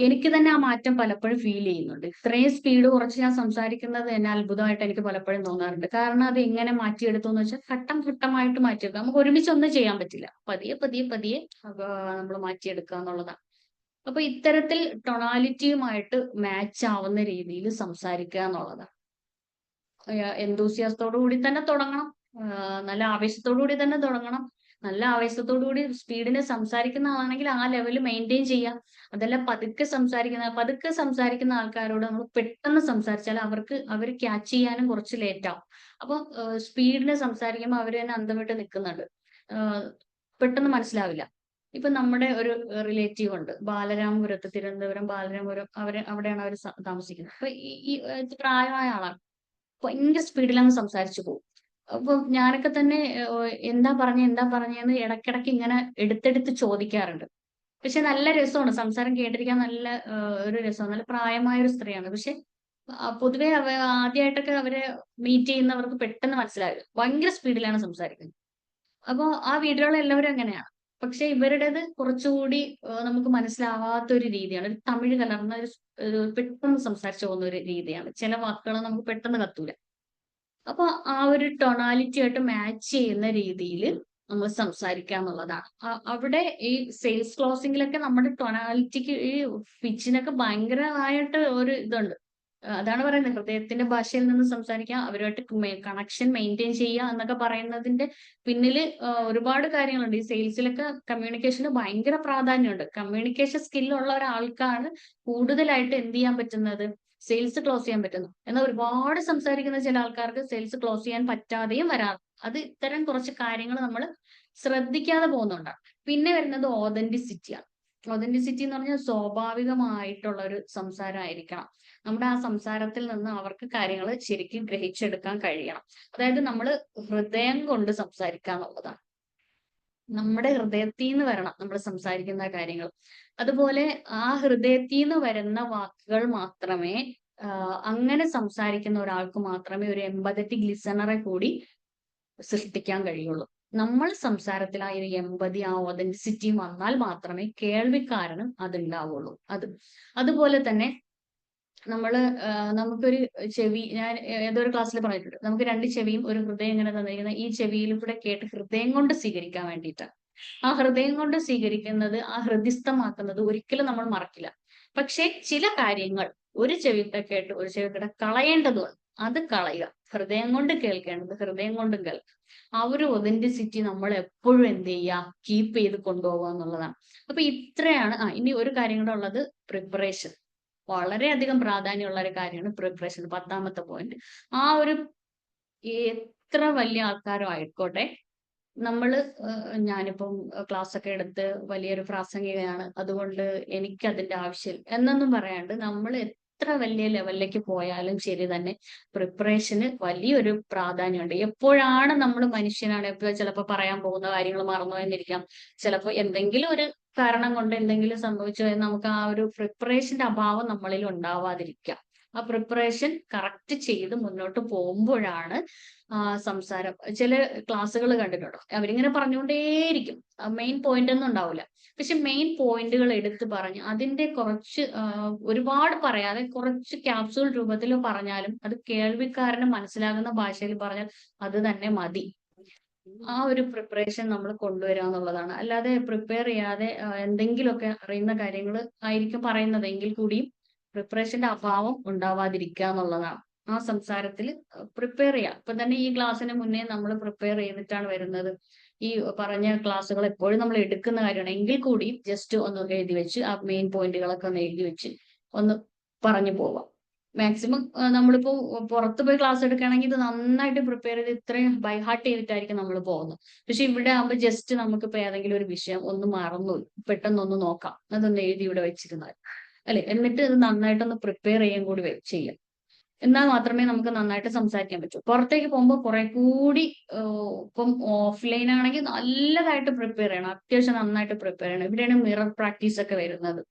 എനിക്ക് തന്നെ ആ മാറ്റം പലപ്പോഴും ഫീൽ ചെയ്യുന്നുണ്ട്. ഇത്രയും സ്പീഡ് കുറച്ച് ഞാൻ സംസാരിക്കുന്നത് എന്നെ അത്ഭുതമായിട്ട് എനിക്ക് പലപ്പോഴും തോന്നാറുണ്ട്. കാരണം അത് എങ്ങനെ മാറ്റിയെടുത്തു എന്ന് വെച്ചാൽ ഘട്ടം ഘട്ടമായിട്ട് മാറ്റിയെടുക്കുക. നമുക്ക് ഒരുമിച്ച് ഒന്നും ചെയ്യാൻ പറ്റില്ല. പതിയെ നമ്മൾ മാറ്റിയെടുക്കുക എന്നുള്ളതാണ്. അപ്പൊ ഇത്തരത്തിൽ ടൊണാലിറ്റിയുമായിട്ട് മാച്ച് ആവുന്ന രീതിയിൽ സംസാരിക്കുക എന്നുള്ളതാണ്. എന്തൂസിയാസത്തോടു കൂടി തന്നെ തുടങ്ങണം. നല്ല ആവേശത്തോടു കൂടി തന്നെ തുടങ്ങണം. നല്ല ആവേശത്തോടു കൂടി സ്പീഡിന് സംസാരിക്കുന്ന ആളാണെങ്കിൽ ആ ലെവൽ മെയിൻറ്റെയിൻ ചെയ്യാം. അതല്ല പതുക്കെ സംസാരിക്കുന്ന ആൾക്കാരോട് നമ്മൾ പെട്ടെന്ന് സംസാരിച്ചാൽ അവർ ക്യാച്ച് ചെയ്യാനും കുറച്ച് ലേറ്റ് ആവും. അപ്പൊ സ്പീഡിന് സംസാരിക്കുമ്പോൾ അവർ തന്നെ അന്തം വിട്ട് നിൽക്കുന്നുണ്ട്. പെട്ടെന്ന് മനസ്സിലാവില്ല. ഇപ്പൊ നമ്മുടെ ഒരു റിലേറ്റീവ് ഉണ്ട്, ബാലരാമപുരത്ത്, തിരുവനന്തപുരം ബാലരാമപുരം, അവിടെയാണ് അവർ താമസിക്കുന്നത്. അപ്പൊ ഈ പ്രായമായ ആളാണ്. ഭയങ്കര സ്പീഡിലങ്ങ് സംസാരിച്ചു പോകും. അപ്പൊ ഞാനൊക്കെ തന്നെ എന്താ പറഞ്ഞെന്ന് ഇടയ്ക്കിടയ്ക്ക് ഇങ്ങനെ എടുത്തെടുത്ത് ചോദിക്കാറുണ്ട്. പക്ഷെ നല്ല രസമാണ് സംസാരം കേട്ടിരിക്കാൻ. നല്ല ഒരു രസമാണ്. നല്ല പ്രായമായ ഒരു സ്ത്രീയാണ്. പക്ഷെ പൊതുവെ ആദ്യമായിട്ടൊക്കെ അവരെ മീറ്റ് ചെയ്യുന്നവർക്ക് പെട്ടെന്ന് മനസ്സിലാവില്ല. ഭയങ്കര സ്പീഡിലാണ് സംസാരിക്കുന്നത്. അപ്പൊ ആ വീട്ടിലുള്ള എല്ലാവരും അങ്ങനെയാണ്. പക്ഷെ ഇവരുടേത് കുറച്ചുകൂടി നമുക്ക് മനസ്സിലാവാത്ത ഒരു രീതിയാണ്. ഒരു തമിഴ് കലർന്ന ഒരു പെട്ടെന്ന് സംസാരിച്ചു പോകുന്ന ഒരു രീതിയാണ്. ചില വാക്കുകൾ നമുക്ക് പെട്ടെന്ന് കത്തൂല. അപ്പൊ ആ ഒരു ടൊണാലിറ്റി ആയിട്ട് മാച്ച് ചെയ്യുന്ന രീതിയിൽ നമ്മൾ സംസാരിക്കുക എന്നുള്ളതാണ്. അവിടെ ഈ സെയിൽസ് ക്ലോസിംഗിലൊക്കെ നമ്മുടെ ടൊണാലിറ്റിക്ക്, ഈ പിച്ചിനൊക്കെ ഭയങ്കരമായിട്ട് ഒരു ഇതുണ്ട്. അതാണ് പറയുന്നത്, ഹൃദയത്തിന്റെ ഭാഷയിൽ നിന്ന് സംസാരിക്കുക, അവരുമായിട്ട് കണക്ഷൻ മെയിൻറ്റെയിൻ ചെയ്യുക എന്നൊക്കെ പറയുന്നതിന്റെ പിന്നിൽ ഒരുപാട് കാര്യങ്ങളുണ്ട്. ഈ സെയിൽസിലൊക്കെ കമ്മ്യൂണിക്കേഷന് ഭയങ്കര പ്രാധാന്യമുണ്ട്. കമ്മ്യൂണിക്കേഷൻ സ്കില്ലുള്ള ഒരാൾക്കാണ് കൂടുതലായിട്ട് എന്ത് ചെയ്യാൻ പറ്റുന്നത്, സെയിൽസ് ക്ലോസ് ചെയ്യാൻ പറ്റുന്നു. എന്നാൽ ഒരുപാട് സംസാരിക്കുന്ന ചില ആൾക്കാർക്ക് സെയിൽസ് ക്ലോസ് ചെയ്യാൻ പറ്റാതെയും വരാറ്. അത് ഇത്തരം കുറച്ച് കാര്യങ്ങൾ നമ്മൾ ശ്രദ്ധിക്കാതെ പോകുന്നുണ്ടാണ്. പിന്നെ വരുന്നത് ഓതന്റിസിറ്റിയാണ്. ഓതന്റിസിറ്റി എന്ന് പറഞ്ഞാൽ സ്വാഭാവികമായിട്ടുള്ള ഒരു സംസാരമായിരിക്കണം. നമ്മുടെ ആ സംസാരത്തിൽ നിന്ന് അവർക്ക് കാര്യങ്ങൾ ശരിക്കും ഗ്രഹിച്ചെടുക്കാൻ കഴിയണം. അതായത് നമ്മൾ ഹൃദയം കൊണ്ട് സംസാരിക്കുക എന്നുള്ളതാണ്. നമ്മുടെ ഹൃദയത്തിൽ നിന്ന് വരണം നമ്മൾ സംസാരിക്കുന്ന കാര്യങ്ങൾ. അതുപോലെ ആ ഹൃദയത്തിൽ നിന്ന് വരുന്ന വാക്കുകൾ മാത്രമേ, അങ്ങനെ സംസാരിക്കുന്ന ഒരാൾക്ക് മാത്രമേ ഒരു എമ്പതറ്റിക് ലിസണറെ കൂടി സൃഷ്ടിക്കാൻ കഴിയുള്ളൂ. നമ്മൾ സംസാരത്തിൽ ആ ഒരു എമ്പതി, ആ ഒതന്റിസിറ്റി വന്നാൽ മാത്രമേ കേൾവിക്കാരനും അതുണ്ടാവുള്ളൂ. അതുപോലെ തന്നെ നമുക്കൊരു ചെവി, ഞാൻ ഏതൊരു ക്ലാസ്സിൽ പറഞ്ഞിട്ടുണ്ട്, നമുക്ക് 2 ചെവിയും ഒരു ഹൃദയം ഇങ്ങനെ തന്നിരിക്കുന്ന ഈ ചെവിയിലൂടെ കേട്ട് ഹൃദയം കൊണ്ട് സ്വീകരിക്കാൻ വേണ്ടിയിട്ടാണ്. ആ ഹൃദയം കൊണ്ട് സ്വീകരിക്കുന്നത്, ആ ഹൃദിസ്ഥമാക്കുന്നത് ഒരിക്കലും നമ്മൾ മറക്കില്ല. പക്ഷെ ചില കാര്യങ്ങൾ ഒരു ചെവിത്തെ കേട്ട് ഒരു ചെവിക്കൂടെ കളയേണ്ടതുണ്ട്. അത് കളയുക. ഹൃദയം കൊണ്ട് കേൾക്കേണ്ടത് ഹൃദയം കൊണ്ടും കേൾക്കുക. ആ ഒരു ഒതന്റിസിറ്റി നമ്മൾ എപ്പോഴും എന്ത് ചെയ്യുക, കീപ്പ് ചെയ്ത് കൊണ്ടുപോകുക എന്നുള്ളതാണ്. അപ്പൊ ഇത്രയാണ്. ഇനി ഒരു കാര്യം കൂടെ ഉള്ളത്, പ്രിപ്പറേഷൻ. വളരെയധികം പ്രാധാന്യമുള്ള ഒരു കാര്യമാണ് പ്രിപ്പറേഷൻ. 10ാമത്തെ പോയിന്റ്. ആ ഒരു എത്ര വലിയ ആൾക്കാരും ആയിക്കോട്ടെ, ഞാനിപ്പം ക്ലാസ് ഒക്കെ എടുത്ത് വലിയൊരു പ്രാസംഗികയാണ്, അതുകൊണ്ട് എനിക്ക് അതിന്റെ ആവശ്യം എന്നൊന്നും പറയാണ്ട്, നമ്മൾ എത്ര വലിയ ലെവലിലേക്ക് പോയാലും ശരി തന്നെ പ്രിപ്പറേഷന് വലിയൊരു പ്രാധാന്യമുണ്ട്. എപ്പോഴാണ് നമ്മൾ മനുഷ്യനാണ്, ചിലപ്പോൾ പറയാൻ പോകുന്ന കാര്യങ്ങൾ മറന്നു എന്നിരിക്കാം. ചിലപ്പോൾ എന്തെങ്കിലും ഒരു കാരണം കൊണ്ട് എന്തെങ്കിലും സംഭവിച്ചു കഴിഞ്ഞാൽ നമുക്ക് ആ ഒരു പ്രിപ്പറേഷന്റെ അഭാവം നമ്മളിൽ ഉണ്ടാവാതിരിക്കാം. ആ പ്രിപ്പറേഷൻ കറക്റ്റ് ചെയ്ത് മുന്നോട്ട് പോകുമ്പോഴാണ് സംസാരം. ചില ക്ലാസ്സുകൾ കണ്ടിട്ടുണ്ടോ, അവരിങ്ങനെ പറഞ്ഞുകൊണ്ടേയിരിക്കും, മെയിൻ പോയിന്റ് ഒന്നും ഉണ്ടാവില്ല. പക്ഷെ മെയിൻ പോയിന്റുകൾ എടുത്ത് പറഞ്ഞ് അതിന്റെ കുറച്ച് ഒരുപാട് പറയാതെ കുറച്ച് ക്യാപ്സൂൾ രൂപത്തിൽ പറഞ്ഞാലും അത് കേൾവിക്കാരന് മനസ്സിലാകുന്ന ഭാഷയിൽ പറഞ്ഞാൽ അത് തന്നെ മതി. ആ ഒരു പ്രിപ്പറേഷൻ നമ്മൾ കൊണ്ടുവരിക എന്നുള്ളതാണ്. അല്ലാതെ പ്രിപ്പയർ ചെയ്യാതെ എന്തെങ്കിലുമൊക്കെ അറിയുന്ന കാര്യങ്ങൾ ആയിരിക്കും പറയുന്നതെങ്കിൽ കൂടിയും പ്രിപ്പറേഷന്റെ അഭാവം ഉണ്ടാവാതിരിക്കുക എന്നുള്ളതാണ്. ആ സംസാരത്തിൽ പ്രിപ്പയർ ചെയ്യുക. ഇപ്പൊ തന്നെ ഈ ക്ലാസ്സിന് മുന്നേ നമ്മൾ പ്രിപ്പയർ ചെയ്തിട്ടാണ് വരുന്നത്. ഈ പറഞ്ഞ ക്ലാസ്സുകൾ എപ്പോഴും നമ്മൾ എടുക്കുന്ന കാര്യമാണ്. എങ്കിൽ കൂടി ജസ്റ്റ് ഒന്ന് എഴുതി വെച്ച് ആ മെയിൻ പോയിന്റുകളൊക്കെ ഒന്ന് എഴുതി വെച്ച് ഒന്ന് പറഞ്ഞു പോവാം. മാക്സിമം നമ്മളിപ്പോ പുറത്ത് പോയി ക്ലാസ് എടുക്കുകയാണെങ്കിൽ ഇത് നന്നായിട്ട് പ്രിപ്പയർ ചെയ്ത് ഇത്രയും ബൈ ഹാർട്ട് ചെയ്തിട്ടായിരിക്കും നമ്മൾ പോകുന്നത്. പക്ഷെ ഇവിടെ ആകുമ്പോൾ ജസ്റ്റ് നമുക്കിപ്പോ ഏതെങ്കിലും ഒരു വിഷയം ഒന്ന് മറന്നു, പെട്ടെന്നൊന്ന് നോക്കാം, അതൊന്ന് എഴുതി ഇവിടെ വെച്ചിരുന്നാൽ അല്ലെ, എന്നിട്ട് ഇത് നന്നായിട്ടൊന്ന് പ്രിപ്പയർ ചെയ്യാൻ കൂടി ചെയ്യാം. എന്നാൽ മാത്രമേ നമുക്ക് നന്നായിട്ട് സംസാരിക്കാൻ പറ്റൂ. പുറത്തേക്ക് പോകുമ്പോൾ കുറെ കൂടി ഇപ്പം ഓഫ്ലൈൻ ആണെങ്കിൽ നല്ലതായിട്ട് പ്രിപ്പയർ ചെയ്യണം, അത്യാവശ്യം നന്നായിട്ട് പ്രിപ്പയർ ചെയ്യണം. ഇവിടെയാണ് മിറർ പ്രാക്ടീസ് ഒക്കെ വരുന്നത്.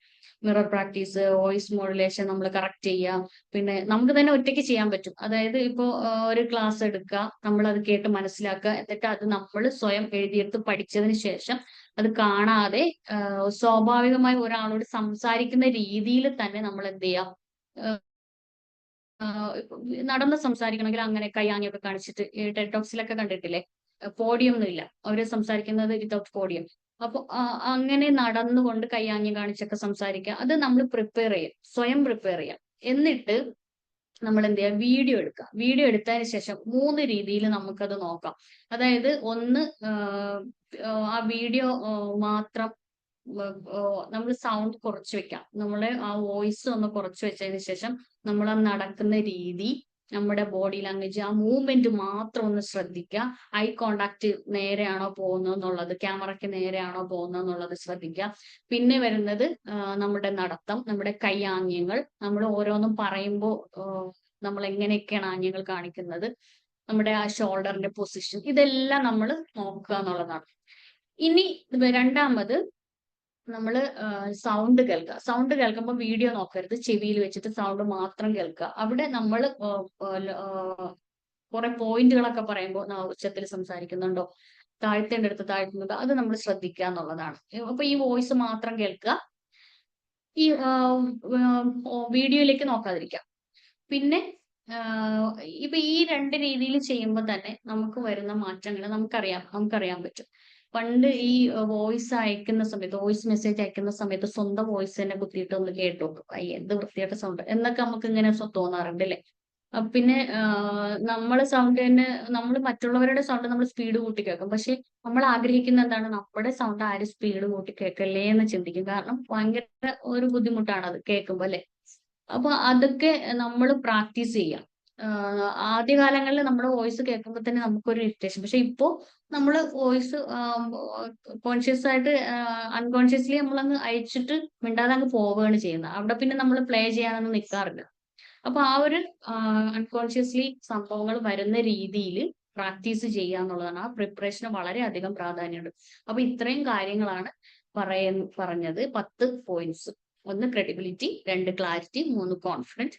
മിറർ പ്രാക്ടീസ്, വോയിസ് മോഡുലേഷൻ നമ്മൾ കറക്റ്റ് ചെയ്യുക. പിന്നെ നമുക്ക് തന്നെ ഒറ്റയ്ക്ക് ചെയ്യാൻ പറ്റും. അതായത് ഇപ്പോൾ ഒരു ക്ലാസ് എടുക്കുക, നമ്മൾ അത് കേട്ട് മനസ്സിലാക്കുക, എന്നിട്ട് അത് നമ്മൾ സ്വയം എഴുതിയെടുത്ത് പഠിച്ചതിന് ശേഷം അത് കാണാതെ സ്വാഭാവികമായി ഒരാളോട് സംസാരിക്കുന്ന രീതിയിൽ തന്നെ നമ്മൾ എന്ത് ചെയ്യാം, നടന്ന് സംസാരിക്കണമെങ്കിൽ അങ്ങനെ കൈയാങ്ങിയൊക്കെ കാണിച്ചിട്ട് ഈ ടെക്ടോക്സിലൊക്കെ കണ്ടിട്ടില്ലേ, പോഡിയം ഒന്നും ഇല്ല, അവര് സംസാരിക്കുന്നത് വിതൗട്ട് പോഡിയം. അപ്പൊ അങ്ങനെ നടന്നുകൊണ്ട് കൈയാങ്ങി കാണിച്ചൊക്കെ സംസാരിക്കുക. അത് നമ്മൾ പ്രിപ്പയർ ചെയ്യാം, സ്വയം പ്രിപ്പയർ ചെയ്യാം. എന്നിട്ട് നമ്മൾ എന്ത് ചെയ്യുക, വീഡിയോ എടുക്കുക. വീഡിയോ എടുത്തതിന് ശേഷം 3 രീതിയിൽ നമുക്കത് നോക്കാം. അതായത് ഒന്ന്, ആ വീഡിയോ മാത്രം നമ്മൾ സൗണ്ട് കുറച്ച് വെക്കാം. നമ്മളെ ആ വോയിസ് ഒന്ന് കുറച്ച് വെച്ചതിന് ശേഷം നമ്മൾ ആ നടക്കുന്ന രീതി, നമ്മുടെ ബോഡി ലാംഗ്വേജ്, ആ മൂവ്മെന്റ് മാത്രം ഒന്ന് ശ്രദ്ധിക്കുക. ഐ കോണ്ടാക്ട് നേരെയാണോ പോകുന്നത് എന്നുള്ളത്, ക്യാമറയ്ക്ക് നേരെയാണോ പോകുന്നത് എന്നുള്ളത് ശ്രദ്ധിക്കുക. പിന്നെ വരുന്നത് നമ്മുടെ നടത്തം, നമ്മുടെ കൈയാംഗ്യങ്ങൾ, നമ്മൾ ഓരോന്നും പറയുമ്പോൾ നമ്മൾ എങ്ങനെയൊക്കെയാണ് ആംഗ്യങ്ങൾ കാണിക്കുന്നത്, നമ്മുടെ ആ ഷോൾഡറിന്റെ പൊസിഷൻ, ഇതെല്ലാം നമ്മൾ നോക്കുക എന്നുള്ളതാണ്. ഇനി രണ്ടാമത് നമ്മൾ സൗണ്ട് കേൾക്കുക. സൗണ്ട് കേൾക്കുമ്പോൾ വീഡിയോ നോക്കരുത്, ചെവിയിൽ വെച്ചിട്ട് സൗണ്ട് മാത്രം കേൾക്കുക. അവിടെ നമ്മൾ കുറെ പോയിന്റുകളൊക്കെ പറയുമ്പോൾ ഉച്ചത്തിൽ സംസാരിക്കുന്നുണ്ടോ, താഴ്ത്തേണ്ടടുത്ത് താഴ്ത്തുന്നുണ്ടോ, അത് നമ്മൾ ശ്രദ്ധിക്കുക എന്നുള്ളതാണ്. അപ്പൊ ഈ വോയിസ് മാത്രം കേൾക്കുക, ഈ വീഡിയോയിലേക്ക് നോക്കാതിരിക്കുക. പിന്നെ ഇപ്പൊ ഈ 2 രീതിയിൽ ചെയ്യുമ്പോൾ തന്നെ നമുക്ക് വരുന്ന മാറ്റങ്ങൾ നമുക്കറിയാൻ പറ്റും. പണ്ട് ഈ വോയിസ് അയക്കുന്ന സമയത്ത്, വോയിസ് മെസ്സേജ് അയക്കുന്ന സമയത്ത് സ്വന്തം വോയിസ് തന്നെ കുത്തിയിട്ട് ഒന്ന് കേട്ടു നോക്കും, എന്ത് വൃത്തിയായിട്ട് സൗണ്ട് എന്നൊക്കെ നമുക്ക് ഇങ്ങനെ തോന്നാറുണ്ട് അല്ലേ. പിന്നെ നമ്മളെ സൗണ്ട് തന്നെ, നമ്മൾ മറ്റുള്ളവരുടെ സൗണ്ട് നമ്മൾ സ്പീഡ് കൂട്ടി കേൾക്കും. പക്ഷെ നമ്മൾ ആഗ്രഹിക്കുന്ന എന്താണ്, നമ്മുടെ സൗണ്ട് ആരും സ്പീഡ് കൂട്ടി കേൾക്കല്ലേ എന്ന് ചിന്തിക്കും. കാരണം ഭയങ്കര ഒരു ബുദ്ധിമുട്ടാണ് അത് കേൾക്കുമ്പോൾ അല്ലെ. അപ്പൊ അതൊക്കെ നമ്മൾ പ്രാക്ടീസ് ചെയ്യാം. ആദ്യകാലങ്ങളിൽ നമ്മുടെ വോയിസ് കേൾക്കുമ്പോൾ തന്നെ നമുക്കൊരു ഇറിറ്റേഷൻ. പക്ഷെ ഇപ്പോ നമ്മൾ വോയിസ് കോൺഷ്യസ് ആയിട്ട് അൺകോൺഷ്യസ്ലി നമ്മളങ്ങ് അയച്ചിട്ട് മിണ്ടാതെ അങ്ങ് പോവുകയാണ് ചെയ്യുന്നത്. അവിടെ പിന്നെ നമ്മൾ പ്ലേ ചെയ്യാനൊന്നും നിൽക്കാറില്ല. അപ്പൊ ആ ഒരു അൺകോൺഷ്യസ്ലി സംഭവങ്ങൾ വരുന്ന രീതിയിൽ പ്രാക്ടീസ് ചെയ്യുക എന്നുള്ളതാണ്. ആ പ്രിപ്പറേഷന് വളരെയധികം പ്രാധാന്യമുണ്ട്. അപ്പൊ ഇത്രയും കാര്യങ്ങളാണ് പറഞ്ഞത്, 10 points. 1 credibility, 2 clarity, 3 confidence,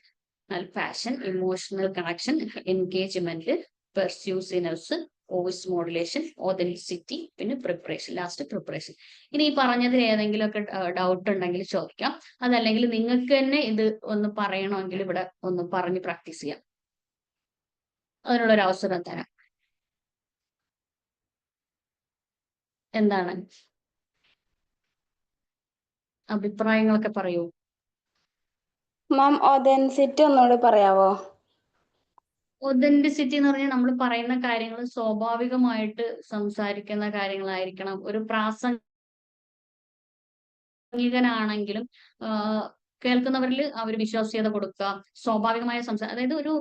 4 passion, emotional connection, engagement, persuasiveness, voice modulation, authenticity, പിന്നെ പ്രിപ്പറേഷൻ, ലാസ്റ്റ് പ്രിപ്പറേഷൻ. ഇനി ഈ പറഞ്ഞതിൽ ഏതെങ്കിലും ഒക്കെ ഡൗട്ട് ഉണ്ടെങ്കിൽ ചോദിക്കാം. അതല്ലെങ്കിൽ നിങ്ങൾക്ക് തന്നെ ഇത് ഒന്ന് പറയണമെങ്കിൽ ഇവിടെ ഒന്ന് പറഞ്ഞ് പ്രാക്ടീസ് ചെയ്യാം. അതിനുള്ള ഒരു അവസരം തരാം. എന്താണ് അഭിപ്രായങ്ങളൊക്കെ പറയൂ. മാം ഓതൻസിറ്റി ഒന്നുകൂടി പറയാവോ? ഒതന്റിസിറ്റി എന്ന് പറഞ്ഞാൽ നമ്മൾ പറയുന്ന കാര്യങ്ങൾ സ്വാഭാവികമായിട്ട് സംസാരിക്കുന്ന കാര്യങ്ങളായിരിക്കണം. ഒരു പ്രാസംഗികനാണെങ്കിലും കേൾക്കുന്നവരിൽ അവർ വിശ്വാസ്യത കൊടുക്കുക, സ്വാഭാവികമായ അതായത് ഒരു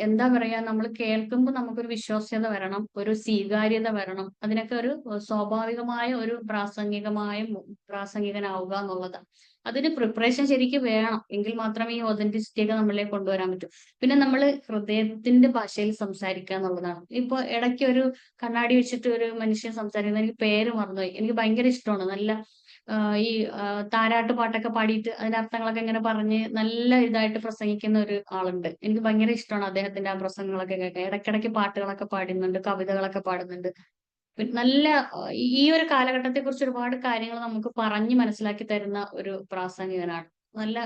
എന്താ പറയാ, നമ്മൾ കേൾക്കുമ്പോൾ നമുക്കൊരു വിശ്വാസ്യത വരണം, ഒരു സ്വീകാര്യത വരണം. അതിനൊക്കെ ഒരു സ്വാഭാവികമായ ഒരു പ്രാസംഗികനാവുക എന്നുള്ളതാണ്. അതിന് പ്രിപ്പറേഷൻ ശരിക്കും വേണം, എങ്കിൽ മാത്രമേ ഈ ഒതന്റിസിറ്റി ഒക്കെ നമ്മളിലേക്ക് കൊണ്ടുവരാൻ പറ്റൂ. പിന്നെ നമ്മൾ ഹൃദയത്തിന്റെ ഭാഷയിൽ സംസാരിക്കുക എന്നുള്ളതാണ്. ഇപ്പൊ ഇടയ്ക്ക് ഒരു കണ്ണാടി വെച്ചിട്ട് ഒരു മനുഷ്യൻ സംസാരിക്കുന്നത്, എനിക്ക് പേര് മറന്നുപോയി, എനിക്ക് ഭയങ്കര ഇഷ്ടമാണ്. നല്ല ഈ താരാട്ട് പാട്ടൊക്കെ പാടിയിട്ട് അതിന്റെ അർത്ഥങ്ങളൊക്കെ ഇങ്ങനെ പറഞ്ഞ് നല്ല ഇതായിട്ട് പ്രസംഗിക്കുന്ന ഒരു ആളുണ്ട്. എനിക്ക് ഭയങ്കര ഇഷ്ടമാണ് അദ്ദേഹത്തിന്റെ ആ പ്രസംഗങ്ങളൊക്കെ കേൾക്കാൻ. ഇടയ്ക്കിടയ്ക്ക് പാട്ടുകളൊക്കെ പാടുന്നുണ്ട്, കവിതകളൊക്കെ പാടുന്നുണ്ട്. നല്ല ഈ ഒരു കാലഘട്ടത്തെ കുറിച്ച് ഒരുപാട് കാര്യങ്ങൾ നമുക്ക് പറഞ്ഞ് മനസ്സിലാക്കി തരുന്ന ഒരു പ്രാസംഗികനാണ്. നല്ല